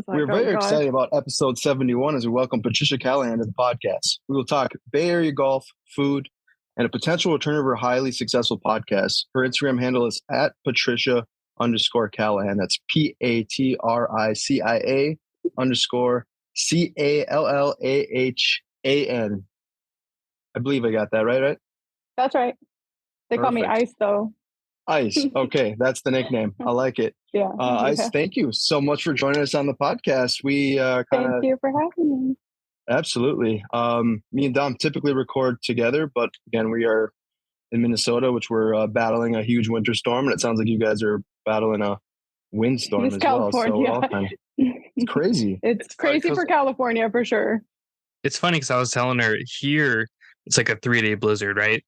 We're very excited about episode 71 as we welcome Patricia Callahan to the podcast. We will talk Bay Area golf, food, and a potential return of her highly successful podcast. Her Instagram handle is at Patricia_Callahan. That's PATRICIA_CALLAHAN. I believe I got that right? That's right. They call me Ice, though. Ice. Okay, that's the nickname. I like it. Yeah. Ice, thank you so much for joining us on the podcast. Thank you for having me. Absolutely. Me and Dom typically record together, but again, we are in Minnesota, which we're battling a huge winter storm, and it sounds like you guys are battling a windstorm as California. well. So it's crazy. It's crazy for California for sure. It's funny because I was telling her here it's like a 3-day blizzard, right?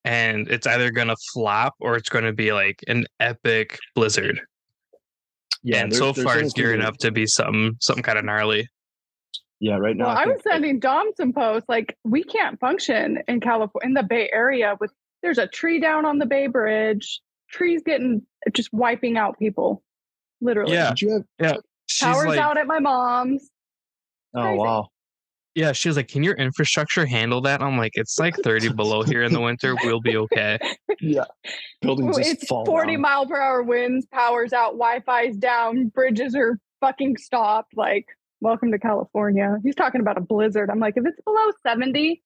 And it's either going to flop or it's going to be like an epic blizzard. Yeah, and so far it's gearing up to be something kind of gnarly. Yeah, right now. Well, I was sending Dom some posts like we can't function in California, in the Bay Area. There's a tree down on the Bay Bridge. Trees just wiping out people, literally. Yeah, Power's out at my mom's. Oh wow. Yeah, she was like, "Can your infrastructure handle that?" I'm like, "It's like 30 below here in the winter. We'll be okay." Yeah, buildings just it's fall 40 down. mile per hour winds, power's out, Wi-Fi's down, bridges are fucking stopped. Like, welcome to California. He's talking about a blizzard. I'm like, if it's below 70,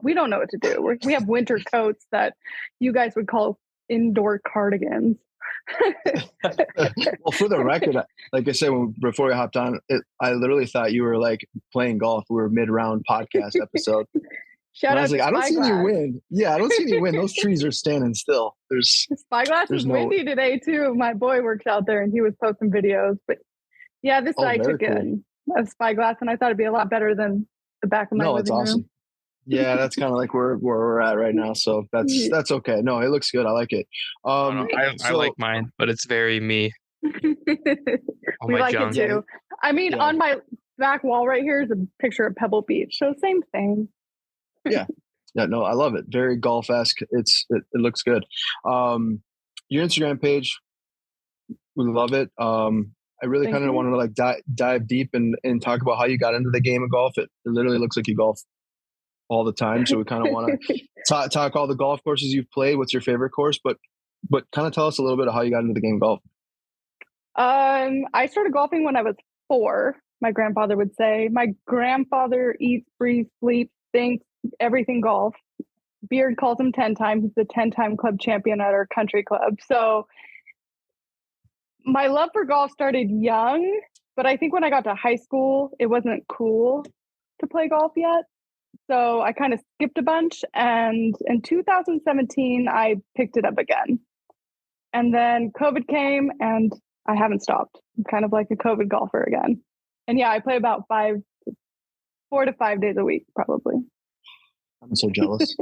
we don't know what to do. We have winter coats that you guys would call indoor cardigans. Well, for the record, like I said before we hopped on, I literally thought you were like playing golf. We were mid-round podcast episode. Shout out! I was like, I don't see any wind. Yeah, I don't see any wind. Those trees are standing still. Spyglass is windy today too. My boy works out there, and he was posting videos. But yeah, this I took in of Spyglass, and I thought it'd be a lot better than the back of my living room. Awesome. Yeah, that's kind of like where we're at right now. So that's okay. No, it looks good. I like it. I like mine, but it's very me. We like it too. I mean, on my back wall right here is a picture of Pebble Beach. So same thing. Yeah. No, I love it. Very golf-esque. It looks good. Your Instagram page, we love it. I really kind of wanted to like dive deep and talk about how you got into the game of golf. It literally looks like you golf all the time. So we kind of want to talk all the golf courses you've played. What's your favorite course? But kind of tell us a little bit of how you got into the game of golf. I started golfing when I was 4. My grandfather would say. My grandfather eats, breathes, sleeps, thinks everything golf. Beard calls him 10 times. He's the 10-time club champion at our country club. So my love for golf started young, but I think when I got to high school, it wasn't cool to play golf yet. So I kind of skipped a bunch. And in 2017, I picked it up again. And then COVID came and I haven't stopped. I'm kind of like a COVID golfer again. And yeah, I play about 4 to 5 days a week, probably. I'm so jealous.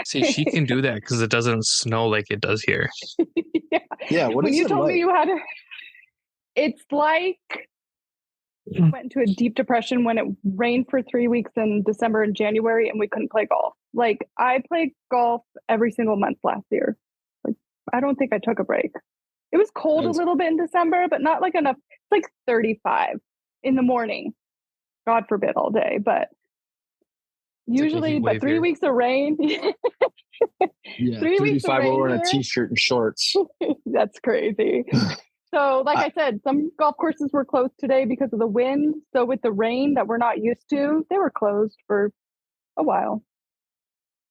See, she can do that because it doesn't snow like it does here. Yeah. What when is you it told like? me you had it's like went into a deep depression when it rained for 3 weeks in December and January and we couldn't play golf. Like I played golf every single month last year. Like I don't think I took a break. It was cold a little bit in December, but not like enough. It's like 35 in the morning. God forbid all day, but usually, but 3 weeks of rain. Yeah, 3 weeks of rain. Wearing a t-shirt and shorts. That's crazy. So, like I said, some golf courses were closed today because of the wind. So, with the rain that we're not used to, they were closed for a while.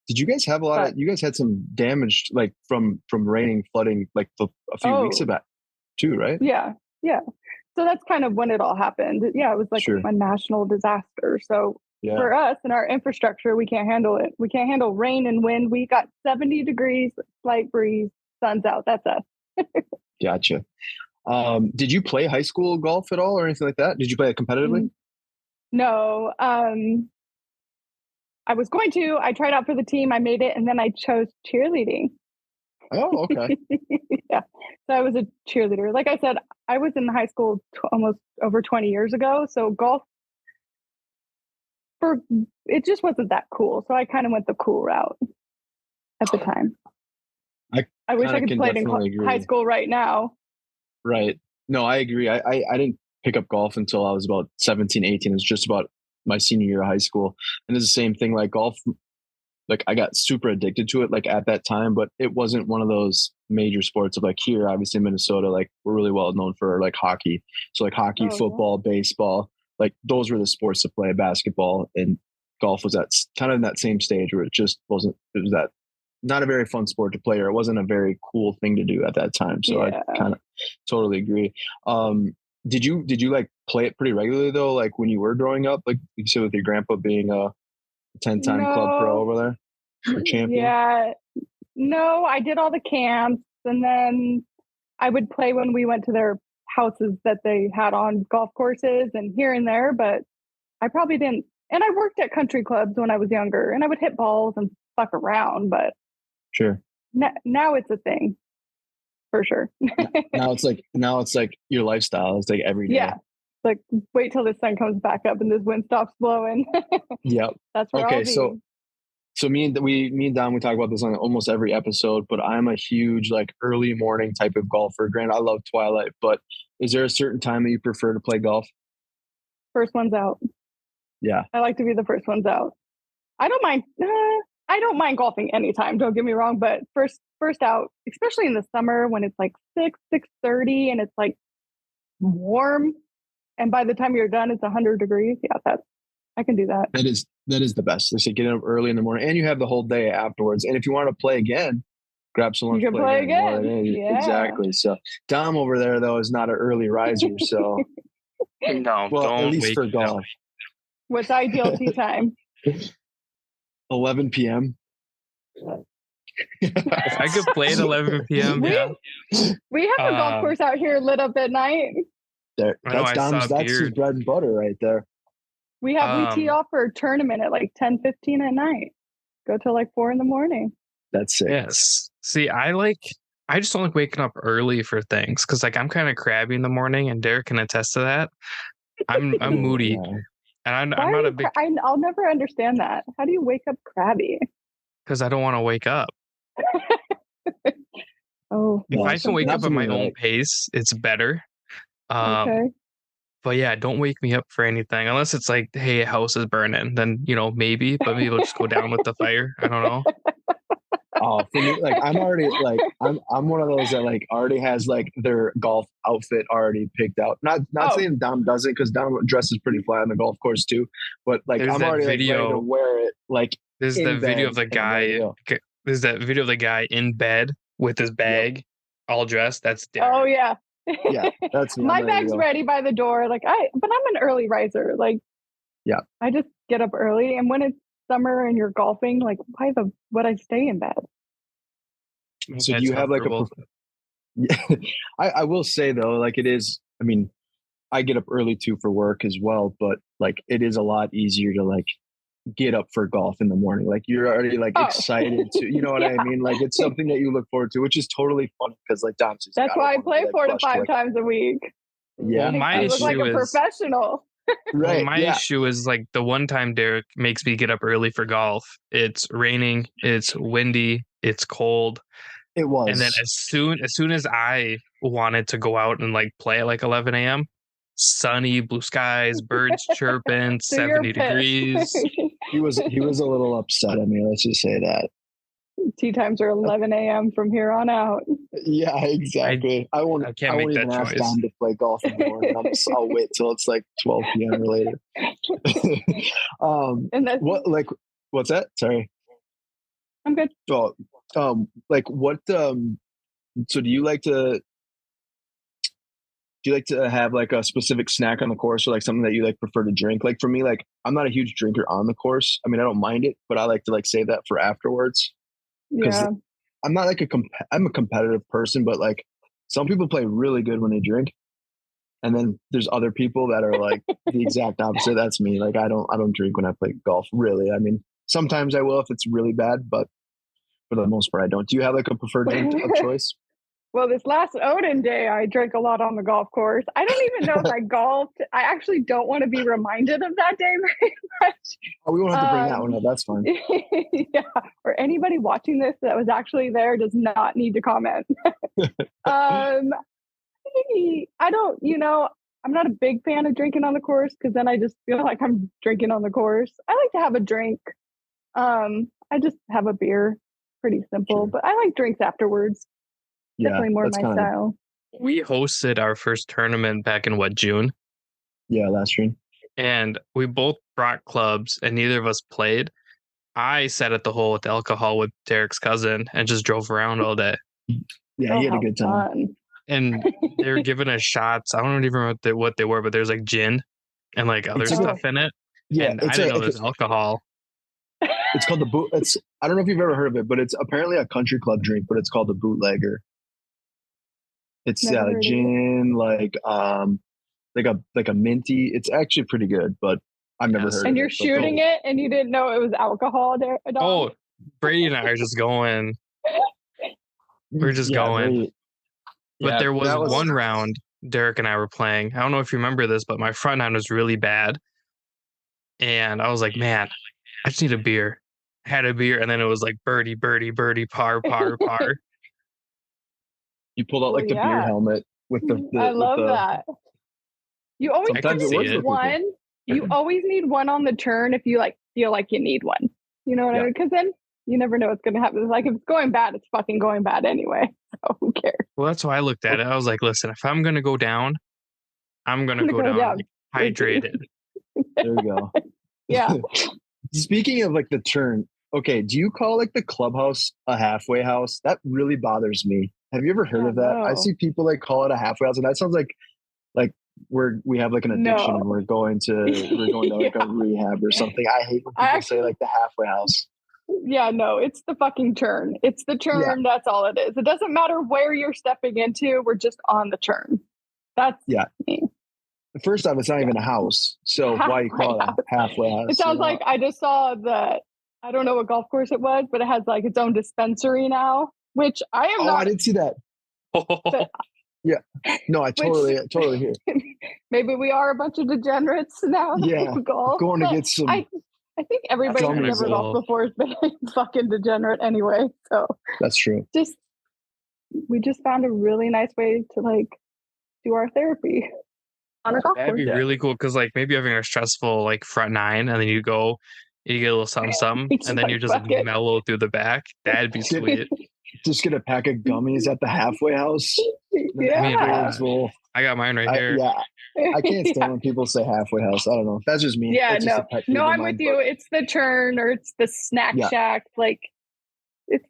Did you guys have you guys had some damage like from raining, flooding, like a few weeks of that too, right? Yeah. So that's kind of when it all happened. Yeah, it was like a national disaster. So for us and our infrastructure, we can't handle it. We can't handle rain and wind. We got 70 degrees, slight breeze, sun's out. That's us. Gotcha. Did you play high school golf at all or anything like that? Did you play it competitively? No. I was going to. I tried out for the team. I made it, and then I chose cheerleading. Oh, okay. Yeah. So I was a cheerleader. Like I said, I was in high school almost over 20 years ago. So golf, it just wasn't that cool. So I kind of went the cool route at the time. I wish I could play it in high school right now. Right. No, I agree. I didn't pick up golf until I was about 17, 18. It was just about my senior year of high school. And it's the same thing, like golf, like I got super addicted to it like at that time, but it wasn't one of those major sports of like here, obviously in Minnesota, like we're really well known for like hockey. So like hockey, football, baseball, like those were the sports to play. Basketball and golf was at kind of in that same stage where it just wasn't, it was that not a very fun sport to play, or it wasn't a very cool thing to do at that time. So I kind of totally agree. Did you like play it pretty regularly though? Like when you were growing up, like you said with your grandpa being a 10-time club pro over there, or champion? Yeah, no, I did all the camps, and then I would play when we went to their houses that they had on golf courses and here and there, but I probably didn't. And I worked at country clubs when I was younger, and I would hit balls and fuck around, but sure. Now it's a thing for sure. now it's like your lifestyle. It's like every day. Yeah. Like wait till the sun comes back up and this wind stops blowing. Yep. That's where okay. I'll be. So me and Don, we talk about this on almost every episode, but I'm a huge like early morning type of golfer. Granted, I love twilight, but is there a certain time that you prefer to play golf? First one's out. Yeah. I like to be the first ones out. I don't mind golfing anytime, don't get me wrong, but first out, especially in the summer when it's like 6:30 and it's like warm, and by the time you're done it's 100 degrees. Yeah, I can do that. That is the best. They say get up early in the morning and you have the whole day afterwards. And if you want to play again, grab some lunch. You can play again. Yeah. Exactly. So Dom over there though is not an early riser, so no, well, at least for golf. What's ideal tea time? 11 p.m. If I could play at 11 p.m. We have a golf course out here lit up at night. That's his bread and butter right there. We tee off for a tournament at like 10:15 at night. Go till like 4 a.m. That's sick. Yes. See, I just don't like waking up early for things because like I'm kind of crabby in the morning, and Derek can attest to that. I'm moody. Yeah. And I'm not a big. I'll never understand that. How do you wake up crabby? Because I don't want to wake up. If I can wake up at my own pace, it's better. Okay. But yeah, don't wake me up for anything unless it's like, hey, a house is burning. Then maybe, but maybe we'll just go down with the fire. I don't know. Oh, for me, like I'm already like I'm one of those that like already has like their golf outfit already picked out. Not saying Dom doesn't, because Dom dresses pretty fly on the golf course too. But like I'm already like, ready to wear it. Like there's the video of the guy. There's that video of the guy in bed with his bag, all dressed. That's Derek. Oh yeah. Yeah, that's my bag's ready by the door. But I'm an early riser. Like, yeah, I just get up early, and when it's summer and you're golfing, like, why would I stay in bed? So do you have like I will say though, like it is. I mean, I get up early too for work as well, but like it is a lot easier to like get up for golf in the morning. Like you're already like excited to, you know what I mean? Like it's something that you look forward to, which is totally fun because like Dom says, that's why I play 4 to 5 times a week. Yeah. Well, my issue like a professional. Right. My issue is like the one time Derek makes me get up early for golf. It's raining, it's windy, it's cold. It was. And then as soon as I wanted to go out and like play at like 11 a.m., sunny, blue skies, birds chirping, So 70 degrees. He was a little upset at me. Let's just say that. Tee times are 11 a.m. from here on out. Yeah, exactly. I won't even ask Dom to play golf in the morning. I'll wait till it's like 12 p.m. or later. What's that? Sorry. I'm good. So, like what? So do you like to have like a specific snack on the course, or like something that you like prefer to drink? Like for me, like I'm not a huge drinker on the course. I mean, I don't mind it, but I like to like save that for afterwards. Yeah. I'm not like I'm a competitive person, but like some people play really good when they drink. And then there's other people that are like the exact opposite. That's me. Like I don't drink when I play golf, really. I mean, sometimes I will if it's really bad, but for the most part I don't. Do you have like a preferred drink of choice? Well, this last ODIN day, I drank a lot on the golf course. I don't even know if I golfed. I actually don't want to be reminded of that day very much. Oh, we won't have to bring that one up. That's fine. Yeah. Or anybody watching this that was actually there does not need to comment. I don't, I'm not a big fan of drinking on the course because then I just feel like I'm drinking on the course. I like to have a drink. I just have a beer, pretty simple, but I like drinks afterwards. Yeah, definitely more my style. We hosted our first tournament back in June? Yeah, last June. And we both brought clubs and neither of us played. I sat at the hole with alcohol with Derek's cousin and just drove around all day. Yeah, he had a good time. Fun. And they were giving us shots. I don't even remember what they were, but there's like gin and like other stuff in it. Yeah, and I didn't know there's alcohol. It's called the boot. I don't know if you've ever heard of it, but it's apparently a country club drink, but it's called the bootlegger. It's like gin, like a minty. It's actually pretty good, but I've never heard of it. And you're shooting it and you didn't know it was alcohol there at all? Oh, Brady and I are just going. We're just going. But there was one round Derek and I were playing. I don't know if you remember this, but my front nine was really bad. And I was like, man, I just need a beer. I had a beer, and then it was like birdie, birdie, birdie, par, par, par. You pulled out like the beer helmet with the I love that. You always need one. You always need one on the turn if you like feel like you need one. You know what I mean? Because then you never know what's going to happen. Like if it's going bad, it's fucking going bad anyway. So who cares? Well, that's why I looked at it. I was like, listen, if I'm going to go down, I'm going to go down hydrated. There you go. Yeah. Speaking of like the turn, okay, do you call like the clubhouse a halfway house? That really bothers me. Have you ever heard of that? I see people like call it a halfway house, and that sounds like we have like an addiction and we're going to like a rehab or something. I hate when people say like the halfway house. Yeah, no, it's the fucking turn. It's the turn. That's all it is. It doesn't matter where you're stepping into. We're just on the turn. That's me. First off, it's not even a house. So why you call it a halfway house? It sounds like I just saw I don't know what golf course it was, but it has like its own dispensary now, which I am not. I didn't see that. But, yeah. No, I totally hear. Maybe we are a bunch of degenerates now. Yeah. Golf. Going to get some. I think everybody who's never golfed before has been fucking degenerate anyway. So that's true. We just found a really nice way to like do our therapy on a golf course. That'd be really cool because like maybe having a stressful like front nine and then you get a little something and then you just mellow through the back. That'd be sweet. Just get a pack of gummies at the halfway house. Yeah. I got mine right here. I can't stand when people say halfway house. I don't know. That's just me. Yeah, no, I'm with you. It's the turn or it's the snack shack. Like it's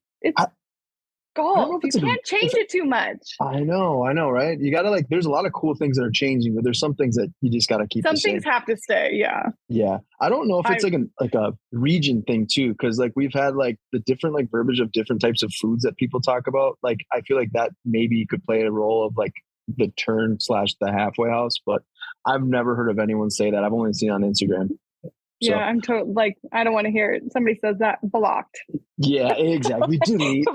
golf. You can't change it too much. I know, right? You gotta like. There's a lot of cool things that are changing, but there's some things that you just gotta keep. Some things have to stay. Yeah. Yeah, I don't know if it's like a region thing too, because like we've had like the different like verbiage of different types of foods that people talk about. Like I feel like that maybe could play a role of like the turn / the halfway house, but I've never heard of anyone say that. I've only seen it on Instagram. Yeah, I'm like, I don't want to hear it. Somebody says that, blocked. Yeah, exactly. Delete.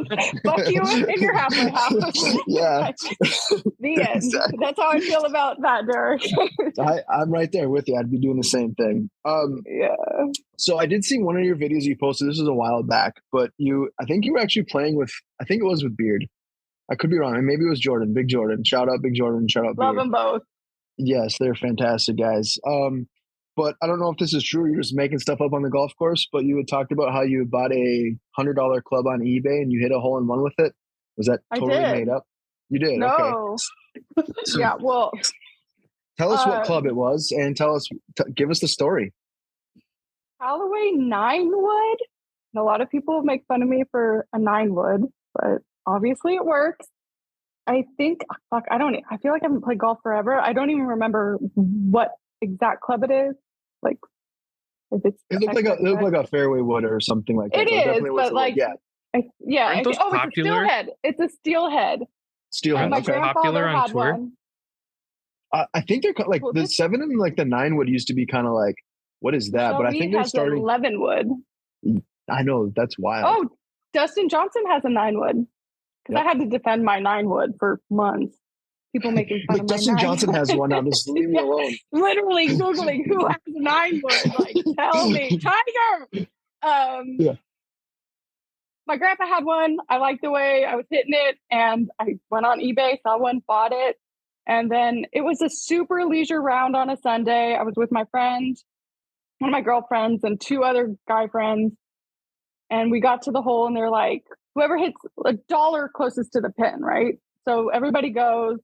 Fuck you in your halfway house. Yeah. The end. Exactly. That's how I feel about that, Derek. I'm right there with you. I'd be doing the same thing. Yeah. So I did see one of your videos you posted. This was a while back, but I think you were actually playing with, I think it was with Beard. I could be wrong. And maybe it was Jordan, Big Jordan. Shout out Big Jordan. Shout out Beard. Love them both. Yes, they're fantastic guys. But I don't know if this is true. You're just making stuff up on the golf course, but you had talked about how you bought a $100 club on eBay and you hit a hole in one with it. Was that totally made up? You did? No. Okay. Yeah, well. Tell us what club it was and give us the story. Callaway 9-wood. A lot of people make fun of me for a 9-wood, but obviously it works. I think, I feel like I haven't played golf forever. I don't even remember what exact club it is. Like, if it looked like a fairway wood or something like that. It is, but like, it's a steelhead. It's a steelhead. Steelhead. My grandfather had one. I think they're like the 7 and like the 9 wood used to be kind of like, what is that? But I think they're starting 11 wood. I know, that's wild. Oh, Dustin Johnson has a 9-wood because I had to defend my 9-wood for months. People making fun of my Dustin Johnson has one now. Just leave me alone. Literally Googling who has a 9-wood. Like, tell me, Tiger. My grandpa had one. I liked the way I was hitting it, and I went on eBay, saw one, bought it, And then it was a super leisure round on a Sunday. I was with my friend, one of my girlfriends, and 2 other guy friends. And we got to the hole and they're like, whoever hits $1 closest to the pin, right? So everybody goes.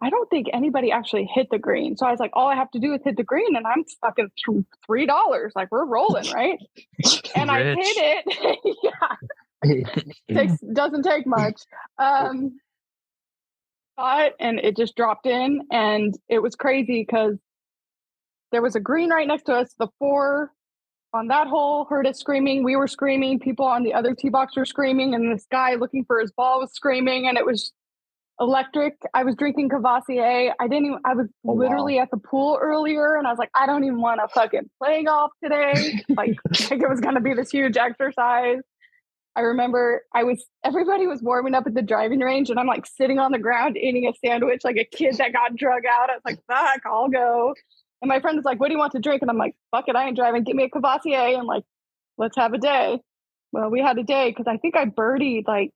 I don't think anybody actually hit the green. So I was like, all I have to do is hit the green and I'm fucking $3. Like, we're rolling, right? And I hit it. Yeah. Doesn't take much. And it just dropped in, and it was crazy because there was a green right next to us. The 4 on that hole heard us screaming. We were screaming. People on the other tee box were screaming, and this guy looking for his ball was screaming, and it was electric. I was drinking Cavassier. I was literally at the pool earlier, and I was like, I don't even want to fucking play golf today. Like it was going to be this huge exercise. I remember everybody was warming up at the driving range, and I'm like sitting on the ground eating a sandwich like a kid that got drug out. I was like, fuck, I'll go. And my friend was like, what do you want to drink? And I'm like, fuck it, I ain't driving. Give me a Cavassier and like, let's have a day. Well, we had a day because I think I birdied like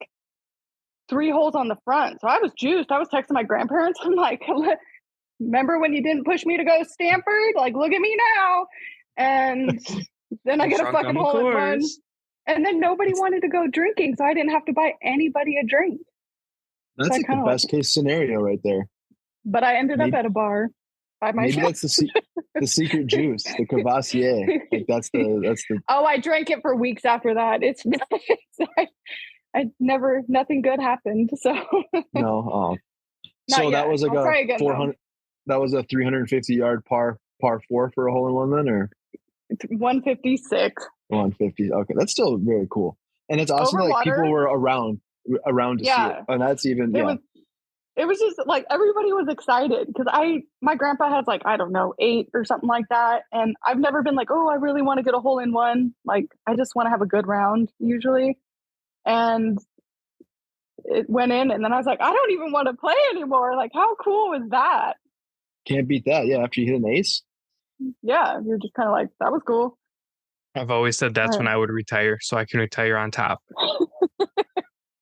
3 holes on the front. So I was juiced. I was texting my grandparents. I'm like, remember when you didn't push me to go to Stanford? Like, look at me now. And then I get a fucking hole in one. And then nobody wanted to go drinking. So I didn't have to buy anybody a drink. That's like the best case scenario right there. But I ended up at a bar by myself. Maybe that's the secret juice, the Cavassier. Like that's the. Oh, I drank it for weeks after that. Nothing good happened. So no. So that was like a 400. That was a 350-yard par 4 for a hole in one then, or 156. 150. Okay, that's still very cool, and it's awesome that like, people were around to see it, and that's even. It was just like everybody was excited because my grandpa has like, I don't know, 8 or something like that, and I've never been like, oh, I really want to get a hole in one. Like I just want to have a good round usually. And it went in, and then I was like, I don't even want to play anymore. Like, how cool was that? Can't beat that. Yeah, after you hit an ace. Yeah, you're just kind of like, that was cool. I've always said that's when I would retire, so I can retire on top.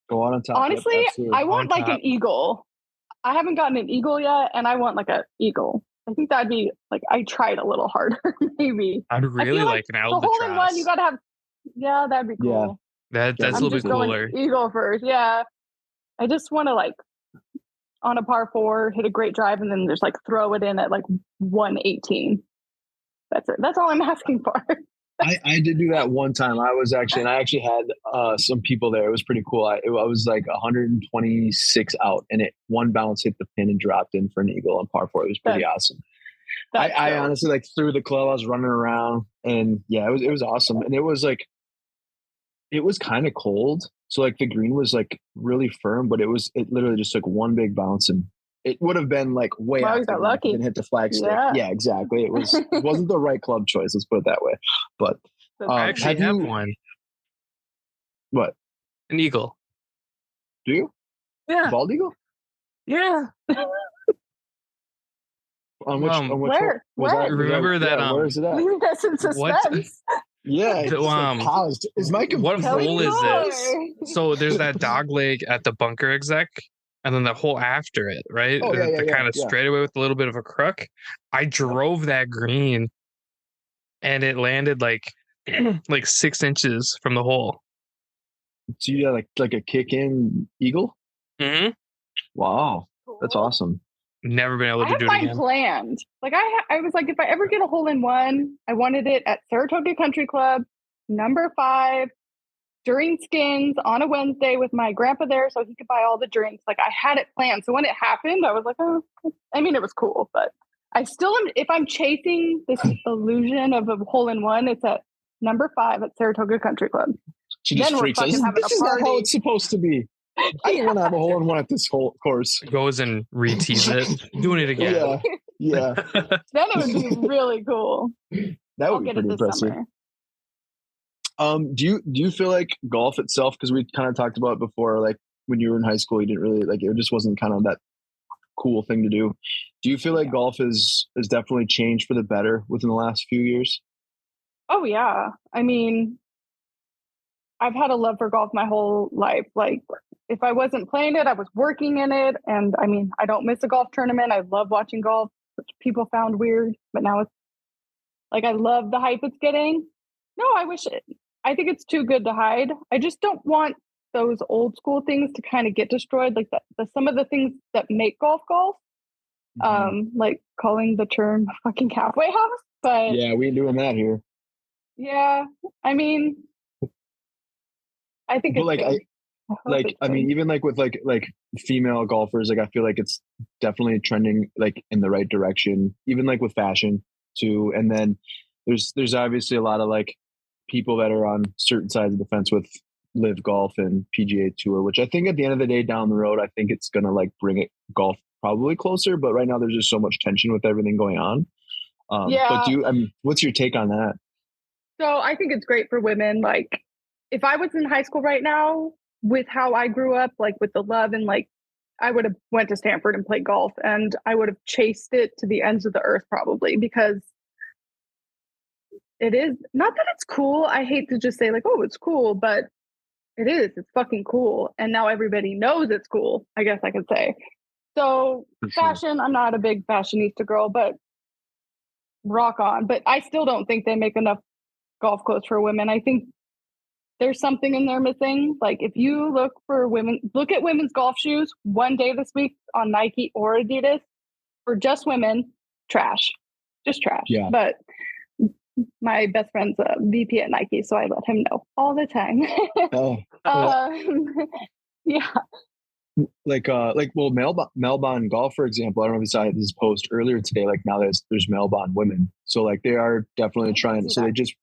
Go on top. Honestly, I want like an eagle. I haven't gotten an eagle yet, and I want like an eagle. I think that'd be like, I tried a little harder, maybe. I'd really like an albatross. The hole in one, you gotta have. Yeah, that'd be cool. Yeah. That's a little bit cooler. Eagle first, yeah. I just want to like on a par 4 hit a great drive and then just like throw it in at like 118. That's it. That's all I'm asking for. I did do that one time. I actually had some people there. It was pretty cool. I was like 126 out, and one bounce hit the pin and dropped in for an eagle on par 4. It was pretty awesome. I honestly like threw the club. I was running around, and yeah, it was awesome. And it was kind of cold, so like the green was like really firm, but it literally just took one big bounce, and it would have been like way out. You got lucky and hit the flagstick. Yeah, exactly. It wasn't the right club choice. Let's put it that way. But I actually have one. What? An eagle. Do you? Yeah. Bald eagle? Yeah. On which where? Remember that? Where is it at? That's in suspense. Yeah, paused. Is my what hole is this? So there's that dog leg at the bunker exec, and then the hole after it, right? Oh, the kind of straightaway with a little bit of a crook. I drove that green, and it landed like 6 inches from the hole. So you got like a kick in eagle? Mm-hmm. Wow, that's awesome. Never been able to do it again. I have mine planned. Like I was like, if I ever get a hole in one, I wanted it at Saratoga Country Club, number 5, during skins on a Wednesday with my grandpa there, so he could buy all the drinks. Like I had it planned. So when it happened, I was like, oh, I mean, it was cool, but I still am. If I'm chasing this illusion of a hole in one, it's at number 5 at Saratoga Country Club. She just freaks out. This is not how it's supposed to be. I didn't want to have a hole in one at this whole course. Goes and re-tees it, doing it again. Yeah. Then it would be really cool. That would be pretty impressive. Do you feel like golf itself, because we kind of talked about it before, like when you were in high school, you didn't really like it, just wasn't kind of that cool thing to do. Do you feel like golf has definitely changed for the better within the last few years? Oh yeah. I mean, I've had a love for golf my whole life. Like if I wasn't playing it, I was working in it. And I mean, I don't miss a golf tournament. I love watching golf, which people found weird, but now it's like, I love the hype it's getting. No, I think it's too good to hide. I just don't want those old school things to kind of get destroyed. Like some of the things that make golf, like calling the term fucking halfway house. But yeah, we ain't doing that here. Yeah. I mean, I think but it's I mean, even like with like female golfers, like I feel like it's definitely trending like in the right direction, even like with fashion too. And then there's obviously a lot of like people that are on certain sides of the fence with Live Golf and PGA Tour, which I think at the end of the day down the road, I think it's gonna like bring it golf probably closer. But right now there's just so much tension with everything going on. But what's your take on that? So I think it's great for women. Like if I was in high school right now, with how I grew up, like with the love and like I would have went to Stanford and played golf and I would have chased it to the ends of the earth probably, because it is not that it's cool. I hate to just say like, oh, it's cool, but it is. It's fucking cool. And now everybody knows it's cool, I guess I could say. So fashion, I'm not a big fashionista girl, but rock on. But I still don't think they make enough golf clothes for women. I think there's something in there missing. Like if you look at women's golf shoes one day this week on Nike or Adidas for just women, trash, just trash. Yeah. But my best friend's a VP at Nike, so I let him know all the time. Yeah. Well, Melbourne Golf, for example, I don't know if you saw this post earlier today. Like now there's Melbourne women, so like they are definitely trying. So they just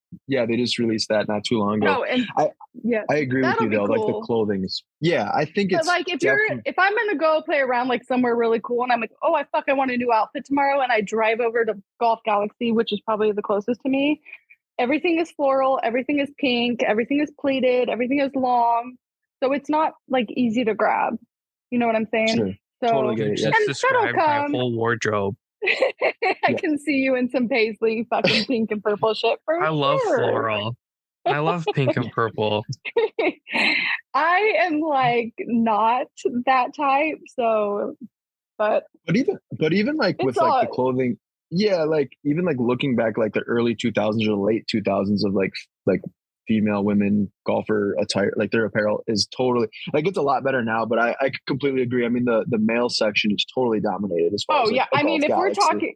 released that not too long ago. No, and I agree with you though. Cool. Like the clothing is, I think it's like if I'm gonna go play around like somewhere really cool, and I'm like, oh, I want a new outfit tomorrow, and I drive over to Golf Galaxy, which is probably the closest to me. Everything is floral, everything is pink, everything is pleated, everything is long, so it's not like easy to grab. You know what I'm saying? Sure. So, totally get it. Just describe my whole wardrobe. I can see you in some paisley fucking pink and purple shit for I love floral. I love pink and purple. I am like not that type, so but even like with like the clothing, like even like looking back like the early 2000s or late 2000s of like female women golfer attire, like their apparel is totally like it's a lot better now, but I completely agree. I mean the male section is totally dominated as far as like, I mean if we're talking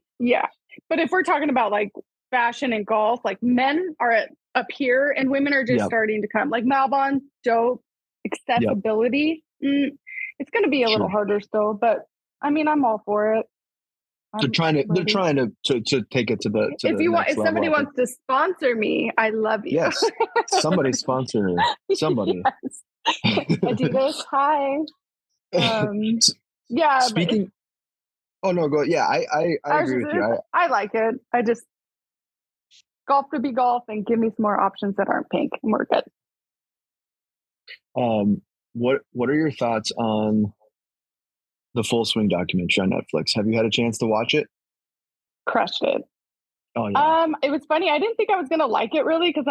but if we're talking about like fashion and golf, like men are up here and women are just starting to come, like Malbon, dope, accessibility. It's going to be a little harder still, but I mean I'm all for it. They're trying to take it to the if somebody wants to sponsor me, I love you. Yes, somebody sponsor her. Somebody. Adidas, hi. Speaking. Oh no, go. Yeah, I agree with you. I like it. I just golf to be golf and give me some more options that aren't pink and we're good. What are your thoughts on the Full Swing documentary on Netflix? Have you had a chance to watch it? Crushed it. Oh yeah. It was funny. I didn't think I was gonna like it really because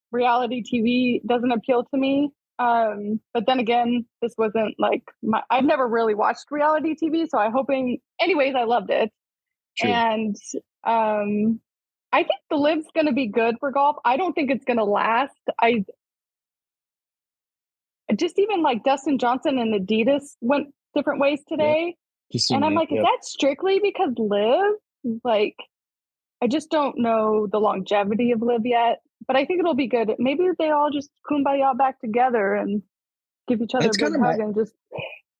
reality TV doesn't appeal to me. But then again, this wasn't like I've never really watched reality TV, so anyways, I loved it. True. And I think the Live's gonna be good for golf. I don't think it's gonna last. I just even like Dustin Johnson and Adidas went different ways today. And I'm like, is that strictly because Live? Like, I just don't know the longevity of Live yet, but I think it'll be good. Maybe they all just kumbaya back together and give each other a big hug and just,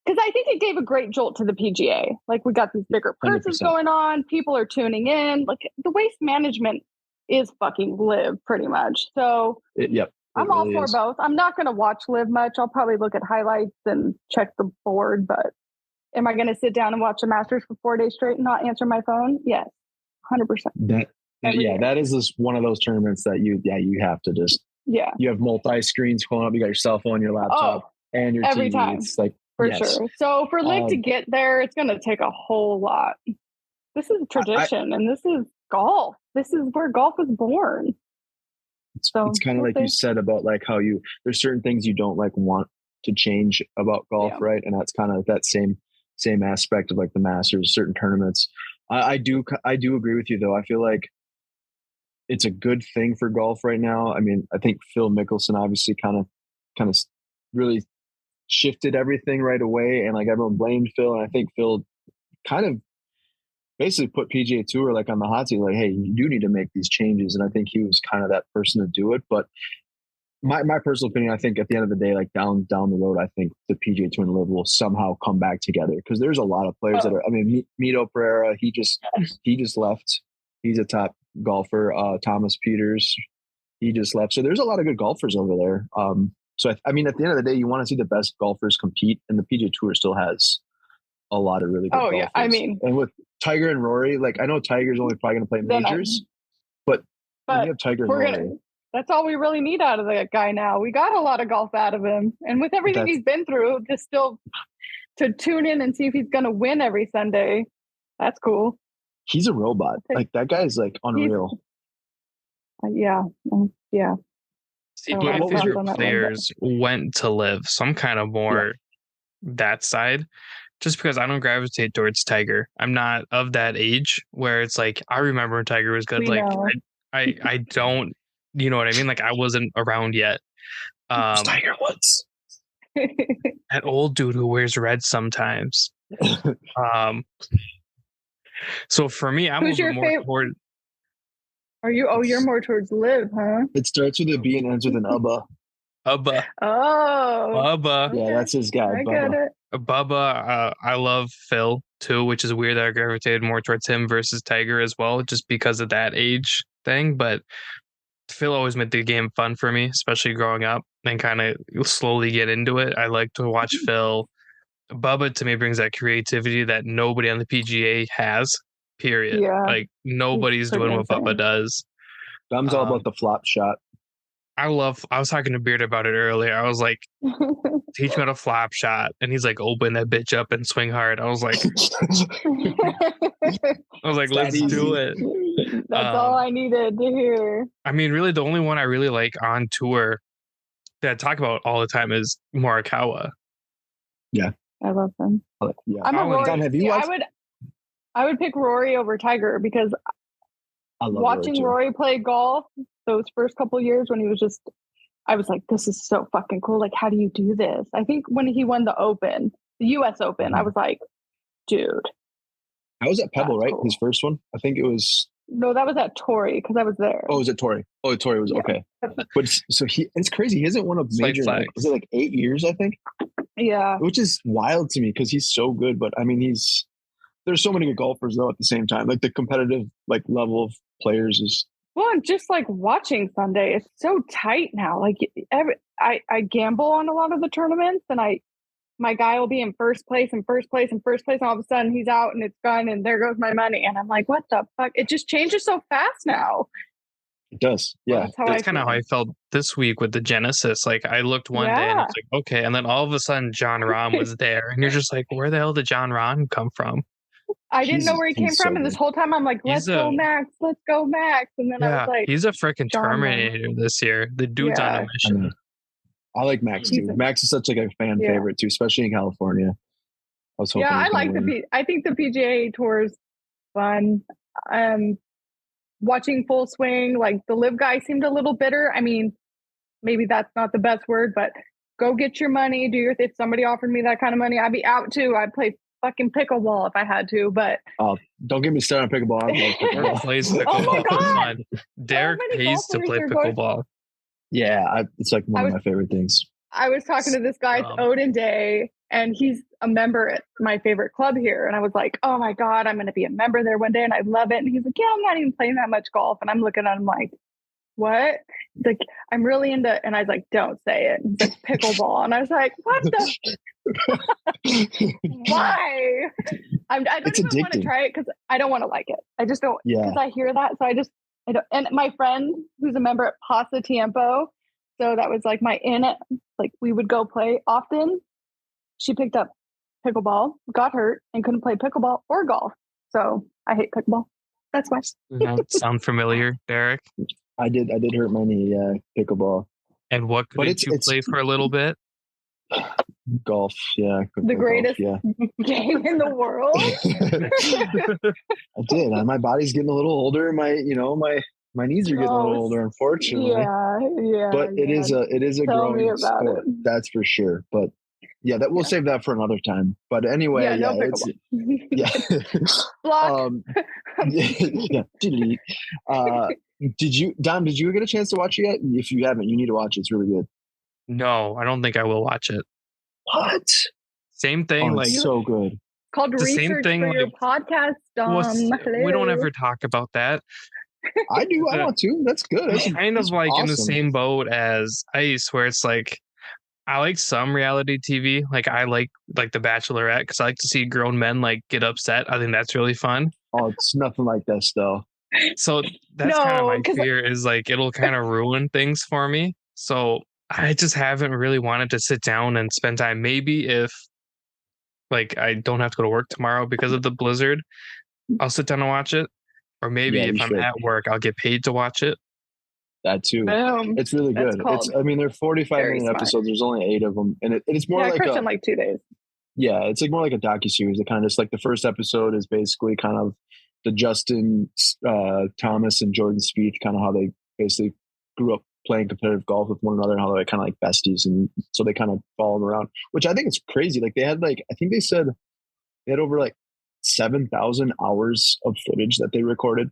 because I think it gave a great jolt to the PGA. Like we got these bigger purses 100%. Going on. People are tuning in. Like the waste management is fucking Live pretty much. So I'm all for both. I'm not going to watch Live much. I'll probably look at highlights and check the board, but am I going to sit down and watch the Masters for 4 days straight and not answer my phone? Yes, 100%. That is just one of those tournaments that you have to just you have multi-screens pulling up. You got your cell phone, your laptop, and your every TV. time. It's like for sure. So for Liv to get there, it's going to take a whole lot. This is tradition, and this is golf. This is where golf was born. It's kind of like you said about like how there's certain things you don't like want to change about golf, right? And that's kind of that same aspect of like the Masters, certain tournaments. I do agree with you though. I feel like it's a good thing for golf right now. I mean, I think Phil Mickelson obviously kind of really shifted everything right away, and like everyone blamed Phil, and I think Phil kind of basically put PGA Tour like on the hot seat, like, hey, you do need to make these changes, and I think he was kind of that person to do it. But my personal opinion, I think at the end of the day, like down the road, I think the PGA Tour and LIV will somehow come back together, because there's a lot of players that are. I mean, Mito Pereira, he just left. He's a top golfer. Thomas Peters, he just left. So there's a lot of good golfers over there. So I mean, at the end of the day, you want to see the best golfers compete, and the PGA Tour still has a lot of really good golfers. I mean, and with Tiger and Rory, like I know Tiger's only probably going to play majors, but when you have Tiger and Rory, that's all we really need out of that guy now. We got a lot of golf out of him, and with everything he's been through, just still to tune in and see if he's going to win every Sunday, that's cool. He's a robot. Like that guy's like unreal. Yeah. See, my favorite players went to LIV, so I'm kind of more that side, just because I don't gravitate towards Tiger. I'm not of that age where it's like I remember when Tiger was good. I don't, you know what I mean? Like I wasn't around yet. Tiger Woods. That old dude who wears red sometimes. So for me, I'm more toward. Are you? Oh, you're more towards LIV, huh? It starts with a B and ends with an Ubba. Ubba. Oh. Bubba. Yeah, that's his guy. I get it. Bubba. I love Phil too, which is weird that I gravitated more towards him versus Tiger as well, just because of that age thing. But Phil always made the game fun for me, especially growing up, and kind of slowly get into it. I like to watch Phil. Bubba to me brings that creativity that nobody on the PGA has. Period. Yeah. Like nobody's doing what Bubba does. Dom's all about the flop shot. I was talking to Beard about it earlier. I was like, teach me how to flop shot. And he's like, open that bitch up and swing hard. I was like, let's do it. That's all I needed to hear. I mean, really, the only one I really like on tour that I talk about all the time is Morikawa. Yeah. I love him. Yeah. I'm a Rory. Don, have you watched? I would pick Rory over Tiger, because watching Rory play golf those first couple of years when he was just, I was like, this is so fucking cool. Like, how do you do this? I think when he won the US Open, I was like, dude. I was at Pebble, right? Cool. His first one. I think it was. No, that was at Torrey, because I was there. Oh, was it Torrey? Oh, Torrey was okay. But so it's crazy. He hasn't won a major. Was it like 8 years? I think. Yeah. Which is wild to me, because he's so good. But I mean, there's so many good golfers though at the same time. Like the competitive level of players is. Well, and just like watching Sunday, it's so tight now. Like I gamble on a lot of the tournaments, and my guy will be in first place, and all of a sudden he's out and it's gone, and there goes my money. And I'm like, what the fuck? It just changes so fast now. It does. Yeah. That's kind of how I felt this week with the Genesis. Like I looked one day and it's like, okay. And then all of a sudden John Rahm was there, and you're just like, where the hell did John Rahm come from? I didn't know where he came from. And this whole time I'm like, let's go Max. And then I was like, he's a freaking Terminator this year. The dude's on a mission. I like Max too. Max is such like a fan favorite too, especially in California. I was hoping. Yeah, I think the PGA Tour is fun. Watching Full Swing, like the LIV guy seemed a little bitter. I mean, maybe that's not the best word, but go get your money. If somebody offered me that kind of money, I'd be out too. I'd play fucking pickleball if I had to, but don't get me started on pickleball. Derek plays pickleball. Oh my God. Derek pays to play pickleball. Yeah, it's like one of my favorite things. I was talking to this guy, it's ODIN Day, and he's a member at my favorite club here. And I was like, oh my God, I'm going to be a member there one day, and I love it. And he's like, yeah, I'm not even playing that much golf. And I'm looking at him like, what? He's like, I'm really into, and I was like, don't say it. He's like, pickleball. And I was like, what the? Why? I don't even want to try it, because I don't want to like it. I just don't, because I hear that. So I don't. And my friend who's a member at Pasa Tiempo, so that was like my like we would go play often. She picked up pickleball, got hurt, and couldn't play pickleball or golf. So I hate pickleball. That's why. Sound familiar, Derek? I did hurt my knee, pickleball. And what did you play for a little bit? Golf, yeah. The greatest game in the world. I did. My body's getting a little older. My knees are getting a little older, unfortunately. Yeah. But it is a growing sport. That's for sure. But yeah, we'll save that for another time. But anyway, Block. Delete. Dom, did you get a chance to watch it yet? If you haven't, you need to watch it. It's really good. No, I don't think I will watch it. What? Same thing. It's so good. Called the research same thing, for your podcast, Dom. We don't ever talk about that. I do. I want to. That's good. It's kind of like awesome. In the same boat as Ice, where it's like I like some reality TV. Like I like The Bachelorette because I like to see grown men like get upset. I think that's really fun. Oh, it's nothing like this though. So that's kind of my fear is like it'll kind of ruin things for me. So I just haven't really wanted to sit down and spend time. Maybe if like I don't have to go to work tomorrow because of the blizzard, I'll sit down and watch it. Or maybe if I'm at work, I'll get paid to watch it. That too. It's really good. They're 45-minute episodes. There's only 8 of them, and it's more like in like 2 days. Yeah, it's like more like a docuseries. It kind of just like the first episode is basically kind of the Justin Thomas and Jordan Spieth, kind of how they basically grew up playing competitive golf with one another, and how they're kind of like besties, and so they kind of follow them around. Which I think is crazy. Like they had I think they said they had over like 7,000 hours of footage that they recorded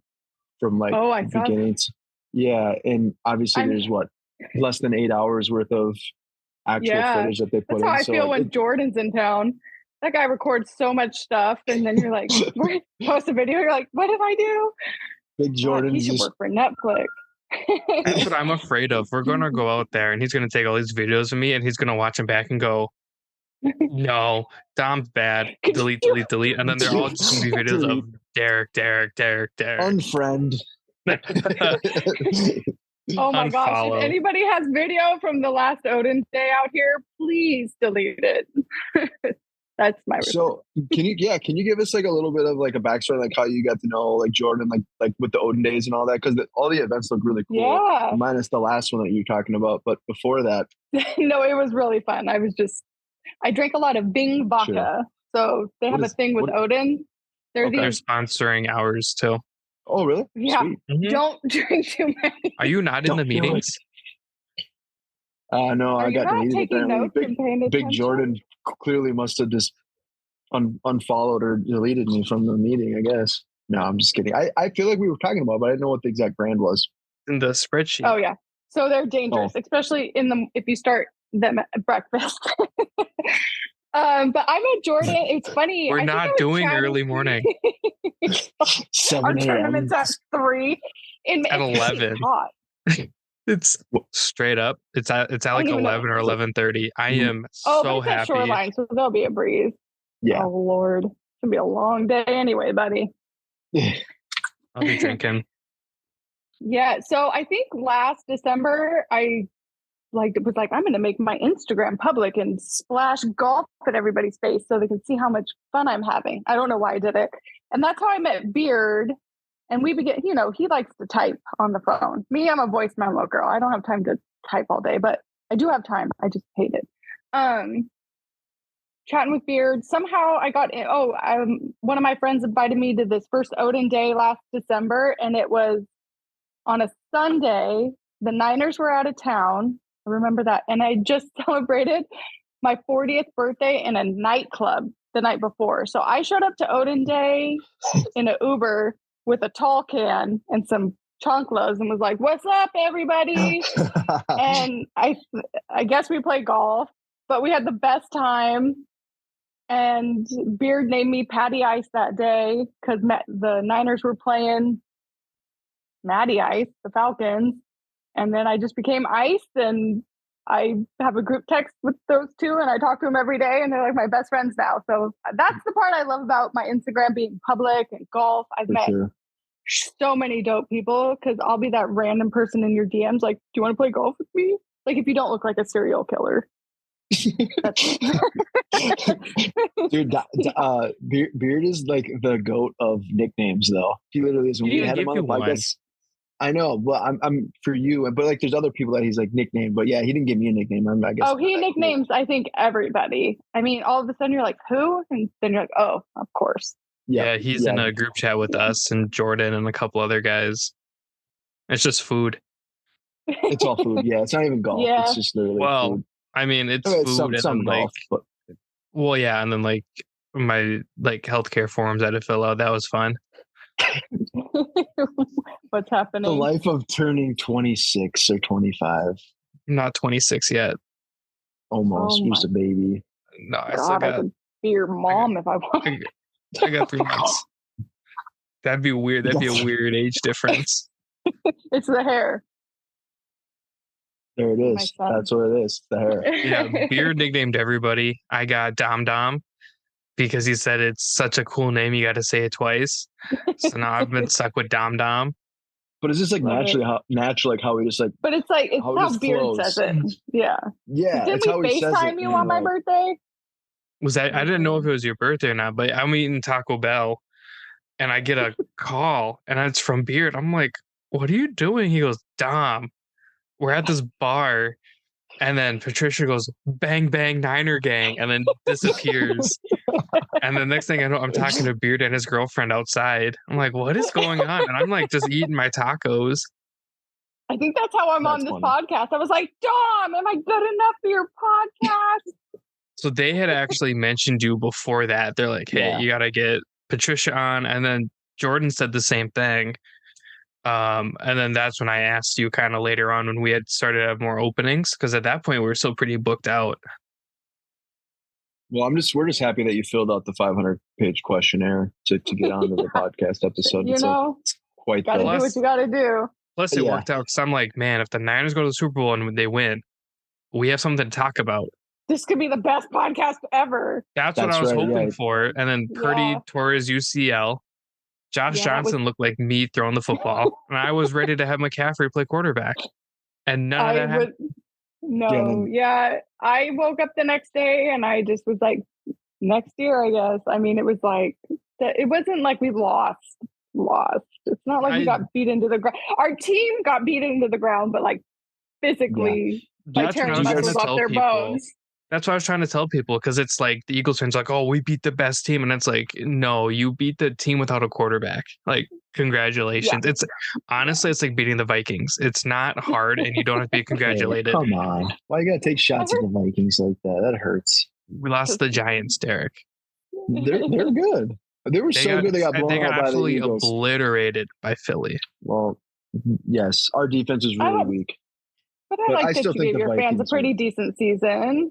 from like beginnings. Yeah, and obviously there's less than 8 hours worth of actual footage that they put in. That's how I feel when Jordan's in town. That guy records so much stuff, and then you're like, post a video. You're like, what did I do? Big Jordan. He should work for Netflix. That's what I'm afraid of. We're going to go out there, and he's going to take all these videos of me, and he's going to watch them back and go, no, Dom's bad. Delete. And then they're all just going to be videos of Derek. Unfriend. Oh my gosh. If anybody has video from the last Odin day out here, please delete it. That's my response. So can you give us like a little bit of like a backstory, like how you got to know like Jordan, like with the Odin days and all that? Because all the events look really cool. Yeah. Minus the last one that you're talking about. But before that. No, it was really fun. I drank a lot of Bing vodka. Sure. So they have a thing with Odin. They're sponsoring ours too. Oh, really? Yeah. Mm-hmm. Don't drink too many. Are you not in the meetings? No, I got deleted. Big Jordan clearly must have just unfollowed or deleted me from the meeting, I guess. No, I'm just kidding. I feel like we were talking about it, but I didn't know what the exact brand was. In the spreadsheet. Oh, yeah. So they're dangerous, especially if you start them at breakfast. But I'm at Jordan. It's funny. We're not doing early morning. 7 Our tournament's at 3. At 11. Hot. It's straight up. It's at like 11 or 11:30. I am so happy. Shoreline, so there'll be a breeze. Yeah. Oh Lord, it's gonna be a long day anyway, buddy. I'll be drinking. Yeah. So I think last December I was like, I'm going to make my Instagram public and splash golf at everybody's face so they can see how much fun I'm having. I don't know why I did it. And that's how I met Beard. And we began, he likes to type on the phone. Me, I'm a voice memo girl. I don't have time to type all day, but I do have time. I just hate it. Chatting with Beard. Somehow I got in. One of my friends invited me to this first Odin day last December. And it was on a Sunday. The Niners were out of town. I remember that. And I just celebrated my 40th birthday in a nightclub the night before. So I showed up to Odin Day in an Uber with a tall can and some chanclas and was like, what's up, everybody? And I guess we played golf, but we had the best time. And Beard named me Patty Ice that day because the Niners were playing Matty Ice, the Falcons. And then I just became Ice, and I have a group text with those two, and I talk to them every day, and they're like my best friends now. So that's the part I love about my Instagram being public and golf. I've met so many dope people because I'll be that random person in your DMs like, do you want to play golf with me? Like if you don't look like a serial killer. Dude, Beard is like the goat of nicknames, though. He literally is. When we had him on the podcast. I know. Well, I'm for you, but like, there's other people that he's like nicknamed. But yeah, he didn't give me a nickname. I guess. Oh, he nicknames, I think, everybody. I mean, all of a sudden you're like, who? And then you're like, oh, of course. Yeah, he's in a group chat with us and Jordan and a couple other guys. It's just food. It's all food. Yeah, it's not even golf. Yeah. It's just literally food. I mean, it's food some and golf, like, well, yeah, and then like my like healthcare forms I had to fill out. That was fun. What's happening? The life of turning 26 or 25. I'm not 26 yet. Almost. You're just a baby. No, I still got. I could be your mom if I want. I got 3 months. That'd be weird. That'd be a weird age difference. It's the hair. There it is. That's what it is. The hair. Yeah, Beard nicknamed everybody. I got Dom Dom because he said it's such a cool name. You got to say it twice. So now I've been stuck with Dom Dom. But is this like natural, like how we just like? But it's like it's how Beard says it. Yeah. Yeah. Did we FaceTime you on my birthday? Was that? I didn't know if it was your birthday or not. But I'm eating Taco Bell, and I get a call, and it's from Beard. I'm like, "What are you doing?" He goes, "Dom, we're at this bar." And then Patricia goes, "Bang, bang, Niner gang," and then disappears. And the next thing I know, I'm talking to Beard and his girlfriend outside. I'm like, what is going on? And I'm like, just eating my tacos. I think that's how I'm on this podcast. I was like, Dom, am I good enough for your podcast? So they had actually mentioned you before that. They're like, hey, you got to get Patricia on. And then Jordan said the same thing. And then that's when I asked you kind of later on when we had started to have more openings, because at that point we were still pretty booked out. Well, we're just happy that you filled out the 500-page questionnaire to get onto the podcast episode. You know, quite gotta do what you gotta do. Plus, it worked out because I'm like, man, if the Niners go to the Super Bowl and they win, we have something to talk about. This could be the best podcast ever. That's what I was hoping for. And then Purdy tore his UCL. Josh Johnson looked like me throwing the football, and I was ready to have McCaffrey play quarterback. And none of that happened. I woke up the next day and I just was like, next year, I guess. I mean, it was like, it wasn't like we lost. It's not like we got beat into the ground. Our team got beat into the ground, but like physically, like tearing muscles off their bones. That's what I was trying to tell people, because it's like the Eagles fans like, oh, we beat the best team. And it's like, no, you beat the team without a quarterback. Like, congratulations. It's honestly, it's like beating the Vikings. It's not hard and you don't have to be congratulated. Hey, come on. Why you got to take shots at the Vikings like that? That hurts. We lost the Giants, Derek. They're good. They were so good they got blown out by the Eagles. Obliterated by Philly. Well, yes. Our defense is really weak. But I like to give your fans a pretty decent season.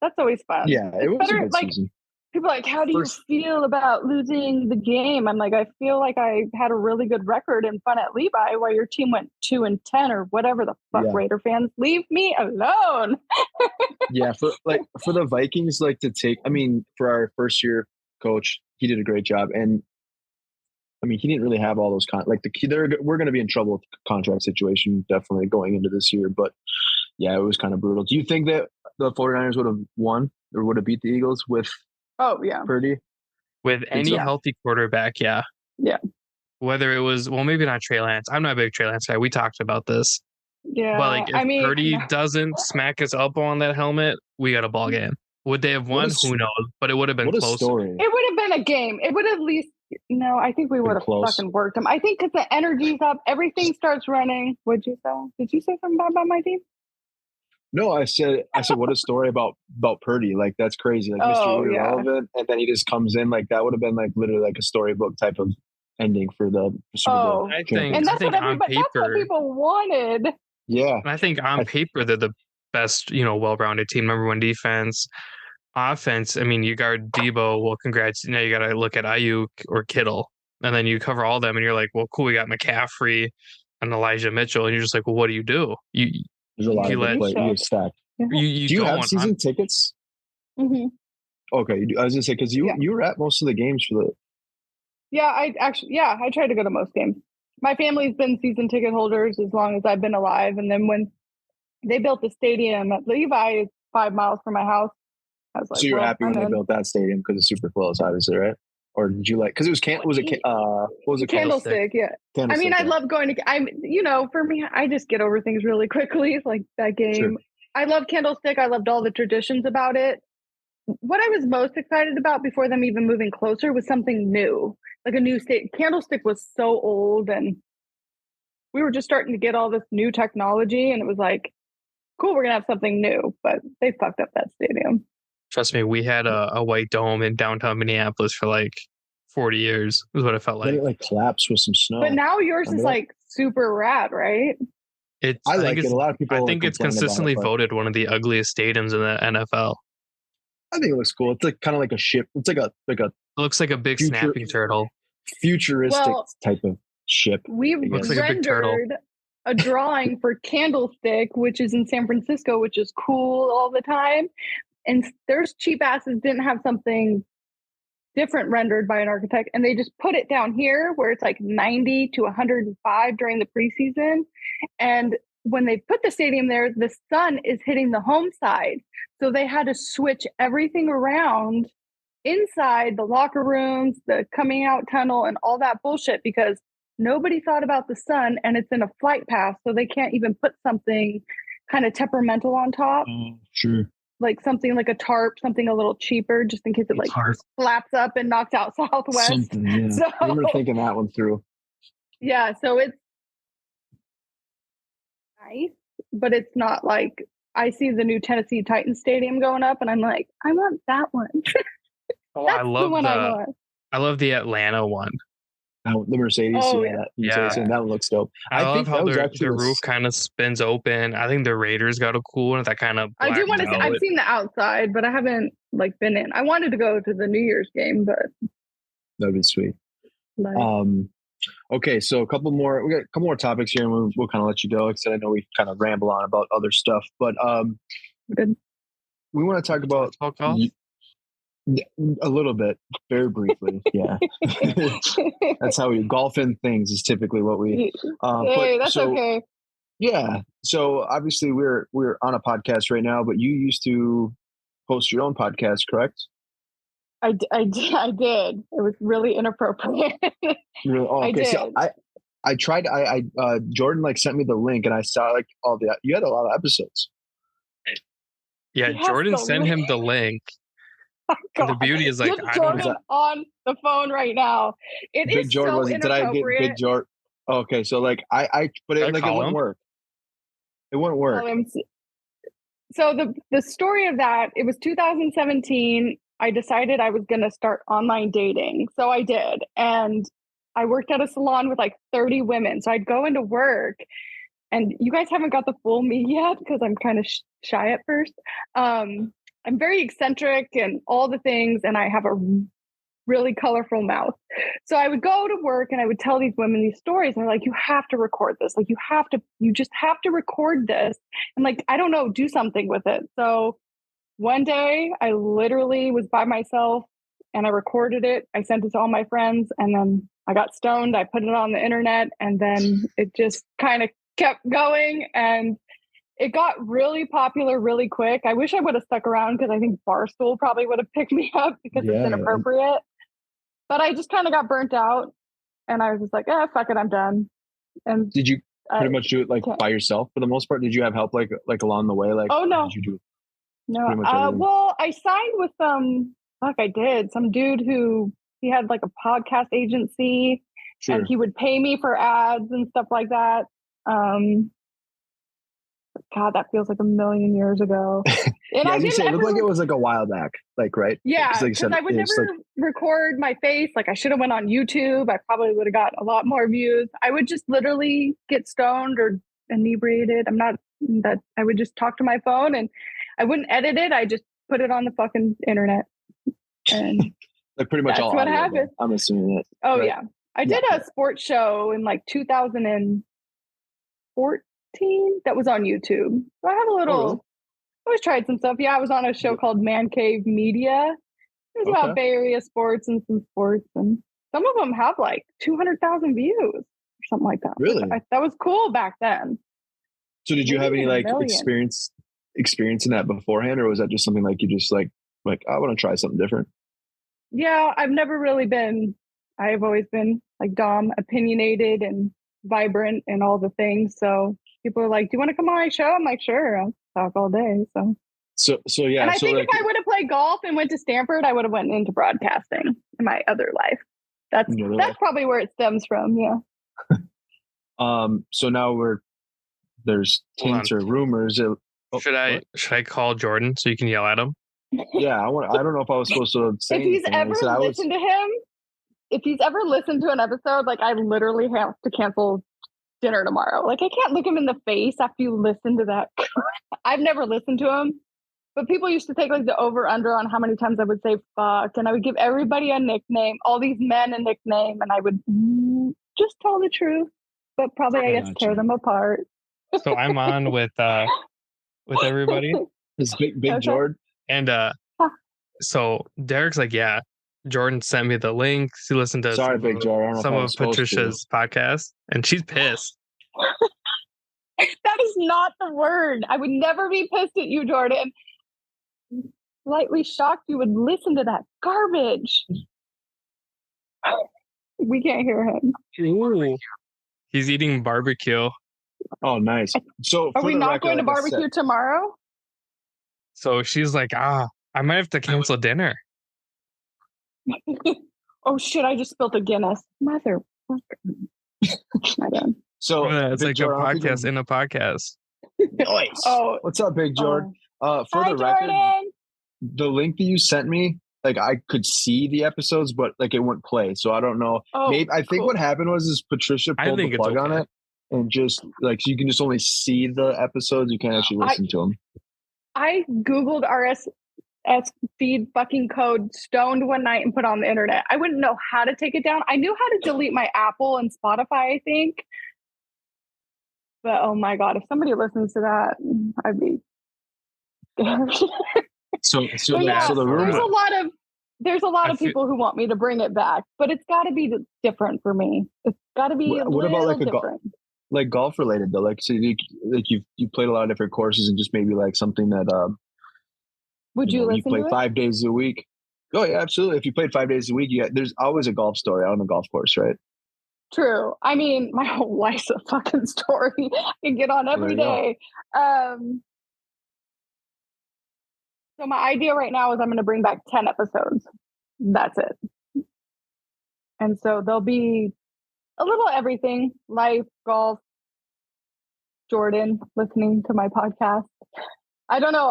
That's always fun. Yeah, it was better, a good season. People are like, how do you feel about losing the game? I'm like, I feel like I had a really good record in fun at Levi, while your team went 2-10 or whatever the fuck. Raider fans, leave me alone. Yeah, for the Vikings, for our first year coach, he did a great job, and I mean, he didn't really have all those we're going to be in trouble with the contract situation definitely going into this year. But yeah, it was kind of brutal. Do you think that the 49ers would have won or would have beat the Eagles with Purdy? With any healthy quarterback, yeah. Yeah. Whether it was, maybe not Trey Lance. I'm not a big Trey Lance guy. We talked about this. Yeah. But if Purdy doesn't smack his elbow on that helmet, we got a ball game. Would they have won? Who knows? But it would have been close. It would have been a game. It would have at least. No, I think we would have fucking worked them. I think because the energy's up, everything starts running. What'd you say? Did you say something bad about my team? No, I said, what a story about Purdy. Like, that's crazy. Like, Mr. Irrelevant. And then he just comes in. Like, that would have been like literally like a storybook type of ending for the Super Bowl. And that's what people wanted. Yeah. And I think on paper, they're the best, well-rounded team, number one defense. Offense, I mean, you guard Debo. Well, congrats. Now you got to look at Ayuk or Kittle. And then you cover all of them and you're like, well, cool, we got McCaffrey and Elijah Mitchell. And you're just like, well, what do? There's a lot of play. You stack. Do you have season tickets? Mm-hmm. Okay. I was going to say, because you were at most of the games for the... Yeah, I try to go to most games. My family's been season ticket holders as long as I've been alive. And then when they built the stadium at Levi, it's 5 miles from my house. I was like, so you're happy when they built that stadium because it's super close, obviously, right? or did you like? Because it was what was it? Candlestick. Yeah. Candlestick, I mean, I love going to. For me, I just get over things really quickly. Like that game. Sure. I love Candlestick. I loved all the traditions about it. What I was most excited about before them even moving closer was something new, like a new state. Candlestick was so old, and we were just starting to get all this new technology, and it was like, cool, we're gonna have something new. But they fucked up that stadium. Trust me, we had a white dome in downtown Minneapolis for like 40 years. Is what it felt like. Then it collapsed with some snow. But now yours is like super rad, right? I like it. A lot of people. I think it's consistently voted one of the ugliest stadiums in the NFL. I think it looks cool. It's like kind of like a ship. It's like a. It looks like a big snapping turtle. Futuristic type of ship. We rendered a drawing for Candlestick, which is in San Francisco, which is cool all the time. And there's cheap asses didn't have something different rendered by an architect, and they just put it down here where it's like 90 to 105 during the preseason. And when they put the stadium there, the sun is hitting the home side. So they had to switch everything around inside the locker rooms, the coming out tunnel, and all that bullshit because nobody thought about the sun, and it's in a flight path. So they can't even put something kind of temperamental on top. Sure. Like something like a tarp, something a little cheaper, just in case it flaps up and knocks out Southwest. Something, yeah. So, we were thinking that one through. Yeah, so it's nice, but it's not like I see the new Tennessee Titans stadium going up, and I'm like, I want that one. I love the Atlanta one. The Mercedes, that one looks dope. I think how the roof kind of spins open. I think the Raiders got a cool one that kind of. I do want to see. I've seen the outside, but I haven't been in. I wanted to go to the New Year's game, but that'd be sweet. Okay, so we got a couple more topics here, and we'll kind of let you go. Like I said, I know we kind of ramble on about other stuff, but we want to talk about a little bit, very briefly. Yeah, that's how we golf in things is typically what we. Okay. Yeah, so obviously we're on a podcast right now, but you used to host your own podcast, correct? I did. It was really inappropriate. Really? Oh, okay. I did. So I tried. Jordan sent me the link, and I saw all the. You had a lot of episodes. Yeah, Jordan sent him the link. Oh, the beauty is I don't know. On the phone right now. It Big is Jordan so inappropriate. Did I get Big Jordan? Okay, so I but it wouldn't work. It wouldn't work. So the story of that, it was 2017. I decided I was going to start online dating. So I did. And I worked at a salon with 30 women. So I'd go into work, and you guys haven't got the full me yet because I'm kind of shy at first. I'm very eccentric and all the things, and I have a really colorful mouth. So I would go to work and I would tell these women these stories, and they're like, you have to record this. You just have to record this. And I don't know, do something with it. So one day I literally was by myself and I recorded it. I sent it to all my friends, and then I got stoned. I put it on the internet, and then it just kind of kept going, and it got really popular really quick. I wish I would have stuck around because I think Barstool probably would have picked me up because it's inappropriate. But I just kind of got burnt out, and I was just like, fuck it, I'm done. And did you pretty much do it by yourself for the most part? Did you have help along the way? Oh no, did you do no. Well, I signed with I did some dude who he had a podcast agency, and he would pay me for ads and stuff like that. God, that feels like a million years ago. And I didn't it looked like it was a while back, right? Yeah, because I would never record my face. I should have went on YouTube. I probably would have got a lot more views. I would just literally get stoned or inebriated. I would just talk to my phone, and I wouldn't edit it. I just put it on the fucking internet. And pretty much all what happened. I'm assuming that. Oh, right? Yeah. I did a sports show in 2014. That was on YouTube. So I have a little. I always tried some stuff. Yeah, I was on a show called Man Cave Media. It was about Bay Area sports and some sports, and some of them have 200,000 views or something like that. Really? That was cool back then. So did you have any experience in that beforehand, or was that just something you just I want to try something different? Yeah, I've never really been. I've always been like Dom, opinionated and vibrant and all the things. So people are like, "Do you want to come on my show?" I'm like, "Sure, I'll talk all day." So yeah. And I so think like, if I would have played golf and went to Stanford, I would have went into broadcasting in my other life. That's probably where it stems from. Yeah. So now there's hints or rumors. Should I call Jordan so you can yell at him? Yeah, I don't know if I was supposed to say if he's anything. ever listened to him, if he's ever listened to an episode, like I literally have to cancel dinner tomorrow. Like I can't look him in the face after you listen to that. I've never listened to him, but people used to take like the over under on how many times I would say fuck, and I would give everybody a nickname, all these men a nickname, and I would just tell the truth, but probably I guess tear them apart. So I'm on with everybody. It's Big Jordan. And so Derek's like, yeah, Jordan sent me the link. She listened to some of Patricia's podcasts, and she's pissed. That is not the word. I would never be pissed at you, Jordan. Slightly shocked you would listen to that garbage. We can't hear him. Ooh. He's eating barbecue. Oh, nice. So are we not going to barbecue tomorrow? So she's like, I might have to cancel dinner. Oh shit, I just spilled a Guinness. Motherfucker. My bad. So it's like Jordan, a podcast in a podcast. Nice. Oh, what's up, Big Jordan? For hi, the record, Jordan. The link that you sent me, like I could see the episodes, but like it wouldn't play. So I don't know. Maybe I think what happened was Patricia pulled the plug on it, and just like so you can just only see the episodes. You can't actually listen to them. I Googled RSS feed fucking code stoned one night and put on the internet. I wouldn't know how to take it down. I knew how to delete my Apple and Spotify, I think. But oh my God, if somebody listens to that, I'd be scared. So the rumor, there's a lot of people who want me to bring it back, but it's got to be different for me. It's got to be a little different. Like golf related though, like so you played a lot of different courses and just maybe like something that would you listen play to 5 days a week? Oh yeah, absolutely. If you played 5 days a week, there's always a golf story out on the golf course, right? True. I mean, my whole life's a fucking story. I can get on every day. So my idea right now is I'm going to bring back 10 episodes. That's it. And so there'll be a little everything, life, golf, Jordan, listening to my podcast. I don't know.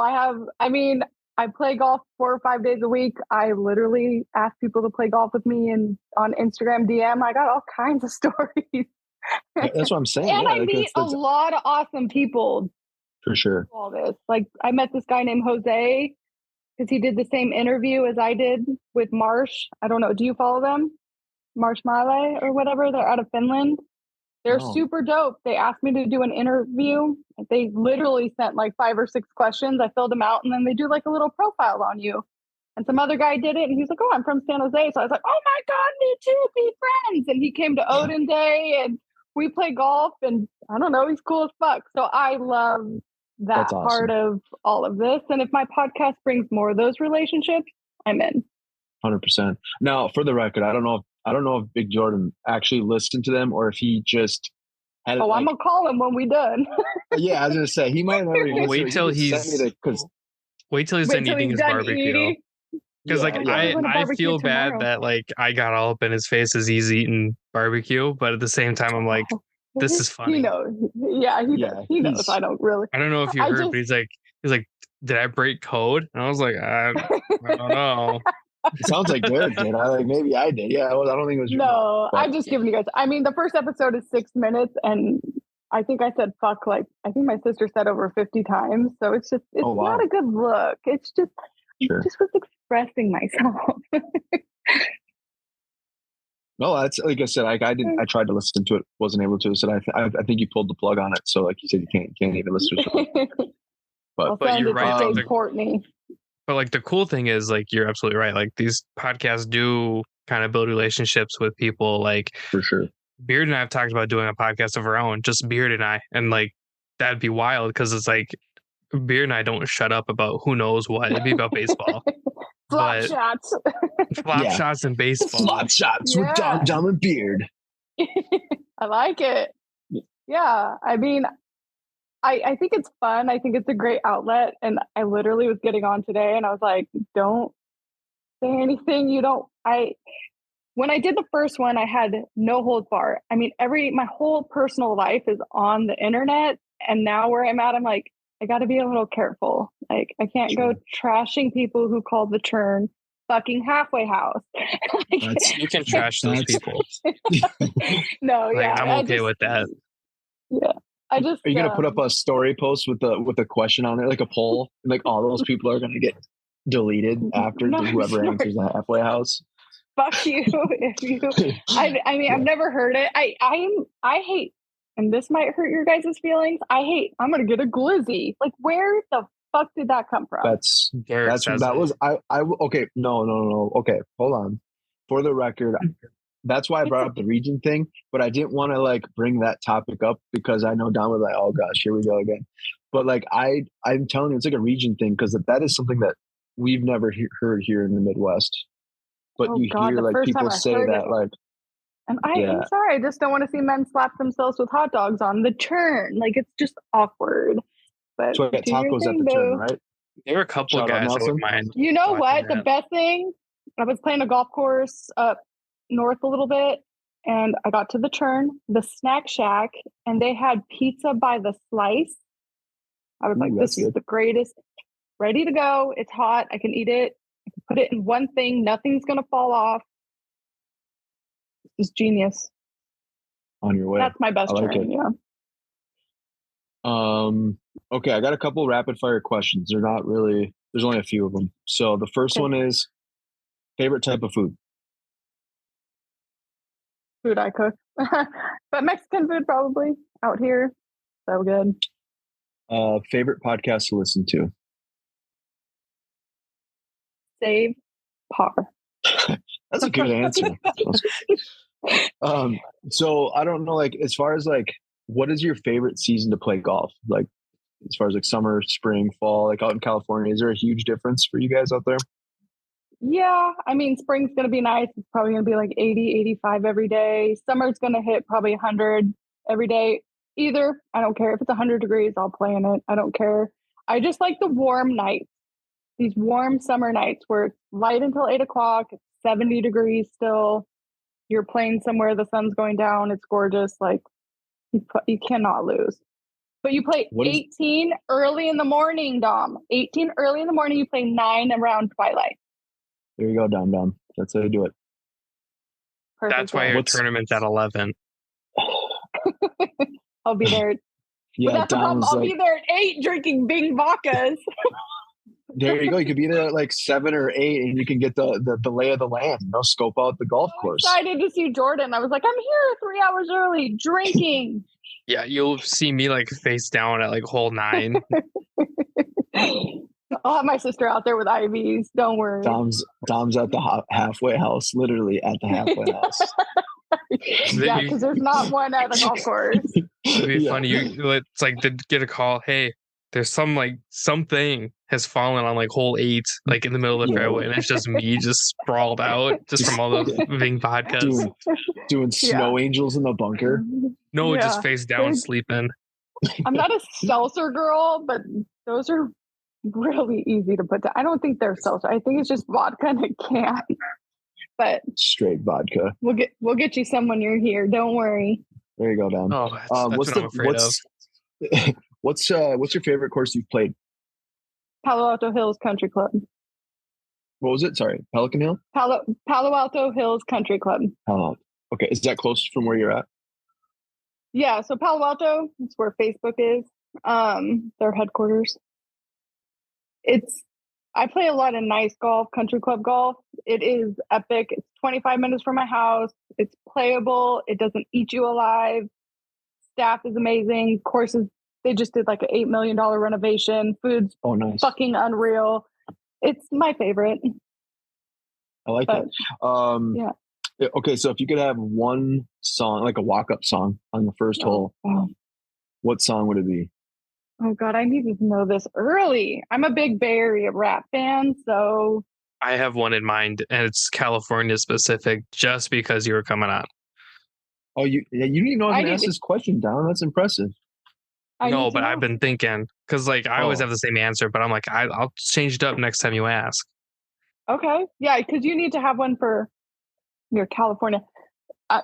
I play golf 4 or 5 days a week. I literally ask people to play golf with me and on Instagram DM. I got all kinds of stories. That's what I'm saying. And I meet a lot of awesome people. For sure. All this. Like I met this guy named Jose because he did the same interview as I did with Marsh. I don't know. Do you follow them? Marshmallow or whatever. They're out of Finland. They're super dope. They asked me to do an interview. They literally sent like 5 or 6 questions. I filled them out and then they do like a little profile on you. And some other guy did it and he's like, oh, I'm from San Jose. So I was like, oh my God, me too, be friends. And he came to ODIN Day and we play golf and I don't know, he's cool as fuck. So I love that part of all of this. And if my podcast brings more of those relationships, I'm in. 100%. Now, for the record, I don't know if Big Jordan actually listened to them or if he just had. I'm gonna call him when we done. Yeah, I was gonna say he might have already. Wait till he's done eating his barbecue. Because I feel bad that like I got all up in his face as he's eating barbecue, but at the same time I'm like, this is funny. He knows. Yeah, he knows. I don't know if you heard, but he's like, did I break code? And I was like, I don't know. It sounds like Derek did. Maybe I did. Yeah, I don't think it was. No, I'm just giving you guys. I mean, the first episode is 6 minutes, and I think I said fuck like I think my sister said over 50 times. So it's not a good look. It's just I just was expressing myself. No, that's like I said. I tried to listen to it, wasn't able to. So I think you pulled the plug on it. So like you said, you can't even listen to it. But you're right. Courtney. But like the cool thing is like you're absolutely right. Like these podcasts do kind of build relationships with people. Like for sure. Beard and I have talked about doing a podcast of our own, just Beard and I, and like that'd be wild because it's like Beard and I don't shut up about who knows what. It'd be about baseball. Flop but shots. flop Yeah. shots in baseball. Flop shots with Yeah. Dom and Beard. I like it. Yeah. I mean, I think it's fun. I think it's a great outlet. And I literally was getting on today and I was like, don't say anything. When I did the first one, I had no holds bar. I mean, my whole personal life is on the internet. And now where I'm at, I'm like, I got to be a little careful. Like, I can't go trashing people who call the turn fucking halfway house. You can trash those people. No, Like, yeah. I'm okay with that. Yeah. Are you gonna put up a story post with a question on there, like a poll, and like all those people are gonna get deleted after whoever answers the halfway house? Fuck you if you. I mean, yeah. I've never heard it. I hate, and this might hurt your guys' feelings. I'm gonna get a glizzy. Like, where the fuck did that come from? Okay. No. Okay, hold on. For the record, that's why I brought up the region thing, but I didn't want to like bring that topic up because I know Don was like, oh gosh, here we go again. But like I'm telling you, it's like a region thing because that is something that we've never heard here in the Midwest. But hear like people say that like, and I'm sorry, I just don't want to see men slap themselves with hot dogs on the turn. Like, it's just awkward. But so I got tacos at the turn, right? There were a couple of guys that would mind. You know what? The best thing, I was playing a golf course up north a little bit, and I got to the turn, the snack shack, and they had pizza by the slice. I was like, this is the greatest. Ready to go. It's hot. I can eat it. I can put it in one thing. Nothing's going to fall off. It's genius. On your way. That's my best turn, yeah. Okay, I got a couple rapid fire questions. They're not really, there's only a few of them. So the first one is favorite type of food. Food I cook. But Mexican food probably out here. So good. Favorite podcast to listen to. Save Par. That's a good answer. So I don't know, like, as far as like, what is your favorite season to play golf? Like, as far as like summer, spring, fall, like out in California, is there a huge difference for you guys out there? Yeah. I mean, spring's going to be nice. It's probably going to be like 80, 85 every day. Summer's going to hit probably 100 every day. Either, I don't care. If it's 100 degrees, I'll play in it. I don't care. I just like the warm nights. These warm summer nights where it's light until 8 o'clock, it's 70 degrees still. You're playing somewhere, the sun's going down, it's gorgeous. Like, you cannot lose. But you play 18 early in the morning, Dom. 18 early in the morning, you play 9 around twilight. There you go, Dom. That's how you do it. Perfect. That's why your tournament's at 11. I'll be there. Yeah, that's the problem. I'll be there at 8 drinking Bing vodkas. There you go. You could be there at like 7 or 8 and you can get the lay of the land, scope out the golf course. Excited to see Jordan. I was like, I'm here 3 hours early drinking. Yeah, you'll see me like face down at like hole 9. I'll have my sister out there with IVs. Don't worry. Dom's at the halfway house, literally at the halfway house. Yeah, because there's not one at the golf course. It'd be funny. It's like to get a call. Hey, there's something has fallen on like hole 8, like in the middle of the fairway, and it's just me just sprawled out just from all the Ving podcasts. Doing snow angels in the bunker. No, just face down sleeping. I'm not a seltzer girl, but those are really easy to put down. I don't think they're seltzer. I think it's just vodka in a can. But straight vodka. We'll get you some when you're here. Don't worry. There you go, Dom. Oh, that's what I'm afraid of. What's your favorite course you've played? Palo Alto Hills Country Club. What was it? Sorry, Pelican Hill? Palo Alto Hills Country Club. Okay, is that close from where you're at? Yeah, so Palo Alto, that's where Facebook is. Their headquarters. I play a lot of nice golf, country club golf. It is epic. It's 25 minutes from my house. It's playable. It doesn't eat you alive. Staff is amazing. Courses, they just did like an $8 million renovation. Food's nice. Fucking unreal. It's my favorite. I like it. Yeah. Okay, so if you could have one song, like a walk-up song on the first hole, what song would it be? Oh God, I needed to know this early. I'm a big Bay Area rap fan, so I have one in mind, and it's California specific, just because you were coming on. Oh, you didn't even know I was going to ask this question, Don. That's impressive. No, but I've been thinking, because like I always have the same answer, but I'm like, I'll change it up next time you ask. Okay, yeah, because you need to have one for your California. I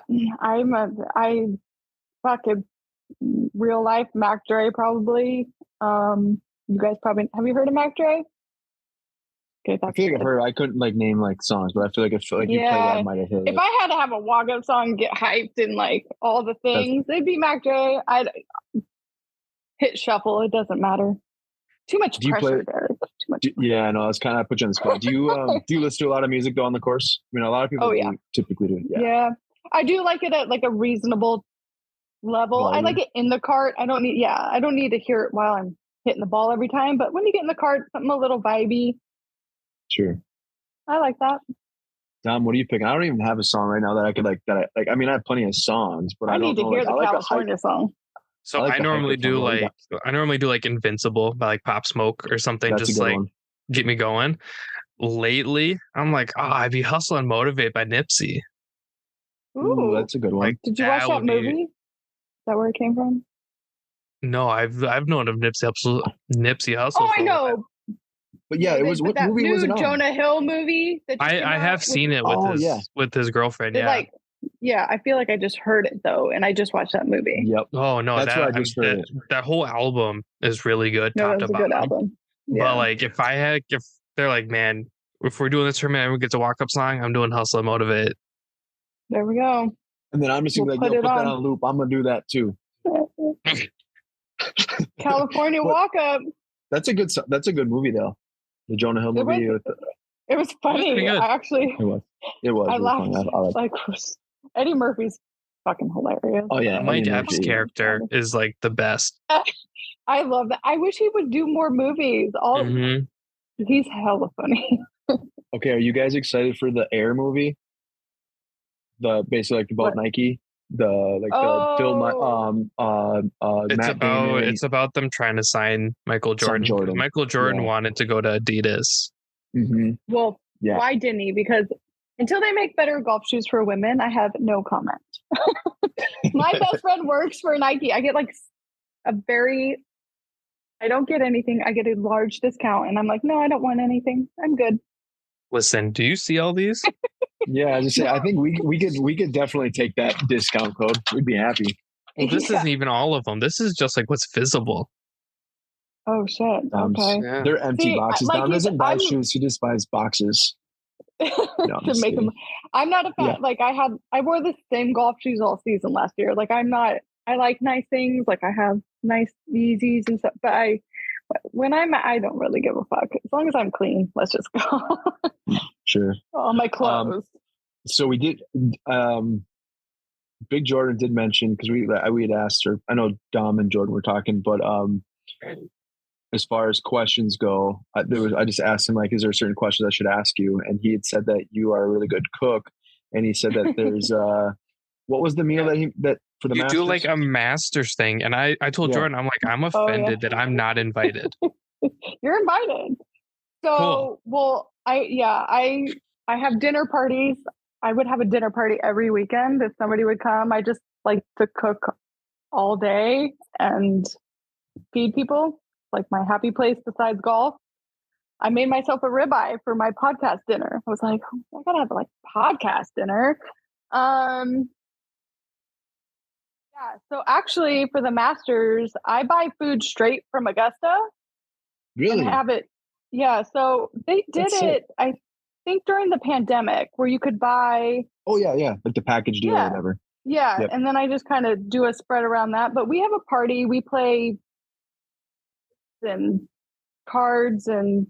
fucking real life Mac Dre probably. You guys probably have you heard of Mac Dre? Okay, I feel like I've heard. I couldn't like name like songs, but I feel like you play that I might have heard. If I had to have a walk up song, get hyped and like all the things, it'd be Mac Dre. I'd hit shuffle. It doesn't matter. Too much pressure there. Too much. Yeah, no, it's kind of put you on the spot. Do you listen to a lot of music though on the course? I mean, a lot of people typically do. Yeah, I do like it at like a reasonable level. Volume. I like it in the cart. I don't need to hear it while I'm hitting the ball every time. But when you get in the cart, something a little vibey. Sure. I like that. Dom, what are you picking? I don't even have a song right now that I could like. I mean, I have plenty of songs, but I need to hear the California song. So I normally do like Invincible by like Pop Smoke or something. That's just like get me going. Lately, I'm like, I'd be Hustle and Motivate by Nipsey. Ooh, that's a good one. Like, did you watch that movie? Is that where it came from? No, I've known of Nipsey Hussle. Oh, I know. But yeah, it was what movie was it on? Jonah Hill movie. I have seen it with his girlfriend. Yeah. Like, yeah, I feel like I just heard it though, and I just watched that movie. Yep. Oh no, that's what I just heard. That whole album is really good. No, it's a good album. Yeah. But like, if they're like, man, if we're doing this tournament and we get to walk up song, I'm doing Hustle and Motivate. There we go. And then I'm just gonna put that on loop. I'm gonna do that too. California walk up. That's a good movie though. The Jonah Hill movie. It was funny. It was. I laughed. Like Eddie Murphy's fucking hilarious. Oh yeah, Mike Epps' character is like the best. I love that. I wish he would do more movies. He's hella funny. Okay, are you guys excited for the Air movie? Basically like about Nike. The film. It's about them trying to sign Michael Jordan. Michael Jordan wanted to go to Adidas. Mm-hmm. Well, why didn't he? Because until they make better golf shoes for women, I have no comment. My best friend works for Nike. I get like I don't get anything. I get a large discount, and I'm like, no, I don't want anything. I'm good. Listen, do you see all these? Yeah, I was just saying. I think we could definitely take that discount code. We'd be happy. Well, this isn't even all of them. This is just like what's visible. Oh shit! Okay, they're empty boxes. Dom doesn't buy shoes; he just buys boxes to make them. I'm not a fan. Yeah. Like I wore the same golf shoes all season last year. Like I'm not. I like nice things. Like I have nice Yeezys and stuff. But I don't really give a fuck as long as I'm clean. Let's just go. Sure. All my clothes. So we did. Big Jordan did mention because we had asked her. I know Dom and Jordan were talking, but as far as questions go, I just asked him like, is there certain questions I should ask you? And he had said that you are a really good cook, and he said that there's what was the meal that for the Masters? Do like a Masters thing, and I told Jordan, I'm like, I'm offended that I'm not invited. You're invited. So cool. Well, I have dinner parties. I would have a dinner party every weekend if somebody would come. I just like to cook all day and feed people. Like my happy place besides golf. I made myself a ribeye for my podcast dinner. I was like, I gotta have like podcast dinner. Yeah. So actually, for the Masters, I buy food straight from Augusta. Really? And have it. Yeah. So they did it. I think during the pandemic, where you could buy. Oh yeah, like the package deal or whatever. Yeah, and then I just kind of do a spread around that. But we have a party. We play and cards and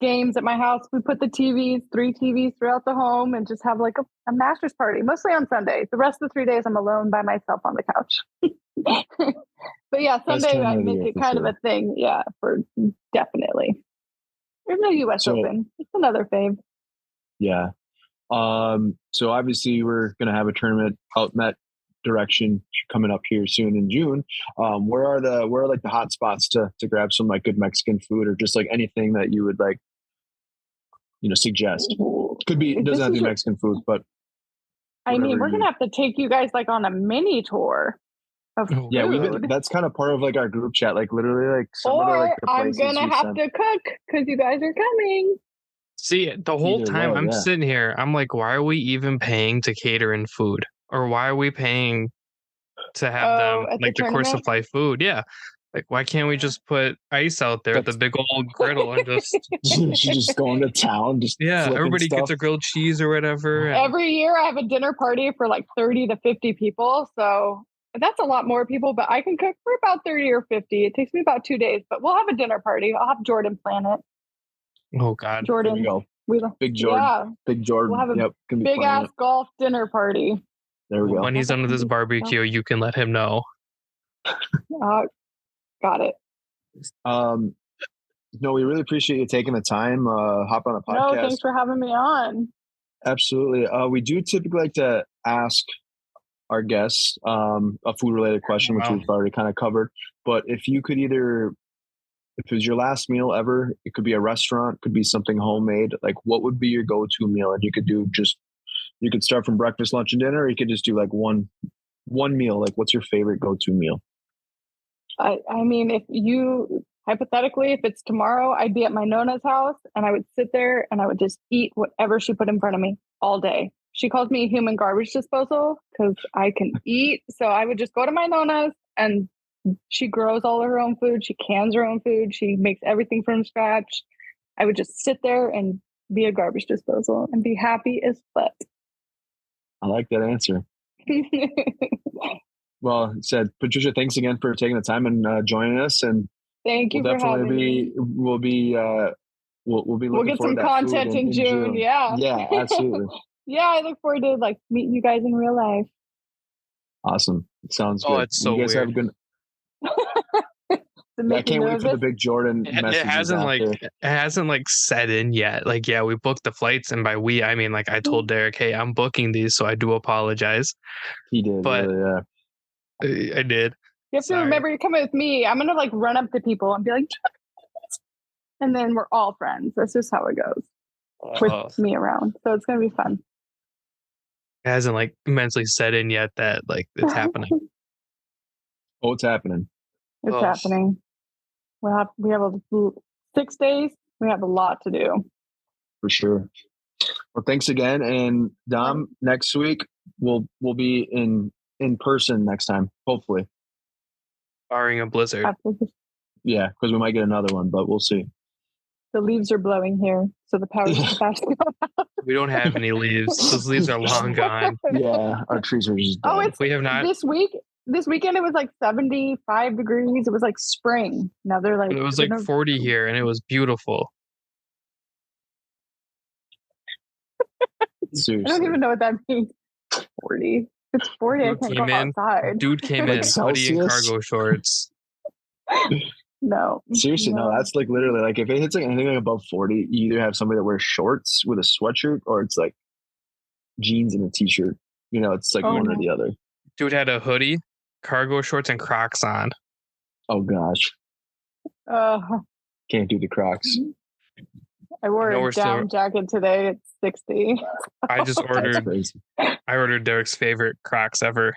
games at my house. We put the 3 TVs throughout the home and just have like a Masters party, mostly on Sundays. The rest of the 3 days I'm alone by myself on the couch. But yeah, Sunday I make it kind of a thing. Yeah, for definitely. There's no US Open. It's another fave. Yeah. So obviously we're gonna have a tournament out in that direction coming up here soon in June. Where are like the hot spots to grab some like good Mexican food or just like anything that you would like suggest? Could be. It doesn't have to be Mexican food, but I mean, we're gonna have to take you guys like on a mini tour of food. Yeah, that's kind of part of like our group chat. Like literally, like some or of the, like, the I'm gonna have to cook because you guys are coming. See, the whole time I'm sitting here, I'm like, why are we even paying to cater in food, or why are we paying to have them like the course supply food? Yeah. Like, why can't we just put ice out there at the big old griddle and just going to town? Everybody gets a grilled cheese or whatever. Every year I have a dinner party for like 30 to 50 people. So that's a lot more people, but I can cook for about 30 or 50. It takes me about 2 days, but we'll have a dinner party. I'll have Jordan plan it. Oh, God. Jordan. There we go. Big Jordan. Yeah. Big Jordan. We'll have a big ass golf dinner party. There we go. When he's under this barbecue, you can let him know. Got it. No, we really appreciate you taking the time, hop on a podcast. No, thanks for having me on. Absolutely. We do typically like to ask our guests a food related question, which we've already kind of covered. But if you could if it was your last meal ever, it could be a restaurant, could be something homemade. Like, what would be your go-to meal? And you could start from breakfast, lunch, and dinner, or you could just do like one meal. Like, what's your favorite go-to meal? I mean, hypothetically, if it's tomorrow, I'd be at my Nona's house and I would sit there and I would just eat whatever she put in front of me all day. She calls me human garbage disposal because I can eat. So I would just go to my Nona's and she grows all of her own food. She cans her own food. She makes everything from scratch. I would just sit there and be a garbage disposal and be happy as fuck. I like that answer. Well said, Patricia. Thanks again for taking the time and joining us. And thank you for having me. We'll be looking we'll get some content in June. Yeah. Yeah, absolutely. Yeah, I look forward to like meeting you guys in real life. Awesome. Sounds good. Oh, it's so you guys weird. Have a good. I can't wait for the big Jordan messages. It hasn't like set in yet. Like, yeah, we booked the flights, and by we I mean like I told Derek, hey, I'm booking these, so I do apologize. He did, but really, yeah. I did. You have to remember you're coming with me. I'm gonna like run up to people and be like, and then we're all friends. That's just how it goes with me around. So it's gonna be fun. It hasn't like mentally set in yet that like it's happening. Oh, it's happening. It's happening. We have 6 days. We have a lot to do. For sure. Well, thanks again. And Dom, next week we'll be in person next time, hopefully. Barring a blizzard. Yeah, because we might get another one, but we'll see. The leaves are blowing here, so the power's fast to go out. We don't have any leaves. Those leaves are long gone. Yeah, our trees are just dead. We have not. This weekend it was like 75 degrees. It was like spring. Now they're like. It was like 40 here, and it was beautiful. Seriously. I don't even know what that means. 40. It's 40. I can't go outside. Dude came in hoodie and cargo shorts. No. Seriously, no. That's like literally like if it hits like anything like above 40, you either have somebody that wears shorts with a sweatshirt or it's like jeans and a t-shirt. It's like one or the other. Dude had a hoodie, cargo shorts, and Crocs on. Oh gosh. Can't do the Crocs. I wore a down jacket today. It's 60. I just ordered Derek's favorite Crocs ever.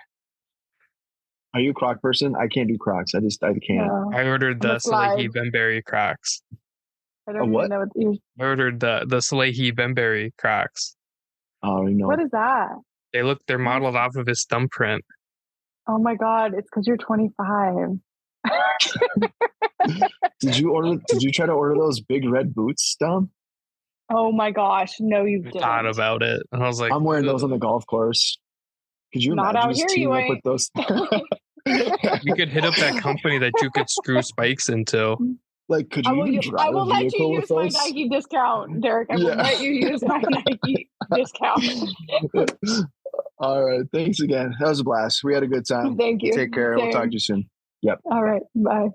Are you a Croc person? I can't do Crocs. I can't. No. I ordered the Salehi Bembury Crocs. I don't even know what you. I ordered the Salehi Bembury Crocs. Oh, no. What is that? They're modeled off of his thumbprint. Oh my God! It's because you're 25. Did you try to order those big red boots, Dom? Oh my gosh! No, you didn't. Thought about it. I was like, I'm wearing those on the golf course. Could you not imagine out here? teaming up with those? You could hit up that company that you could screw spikes into. Like, could you drive I will a let you use my those? Nike discount, Derek. I will let you use my Nike discount. All right. Thanks again. That was a blast. We had a good time. Thank you. Take care. Same. We'll talk to you soon. Yep. All right. Bye.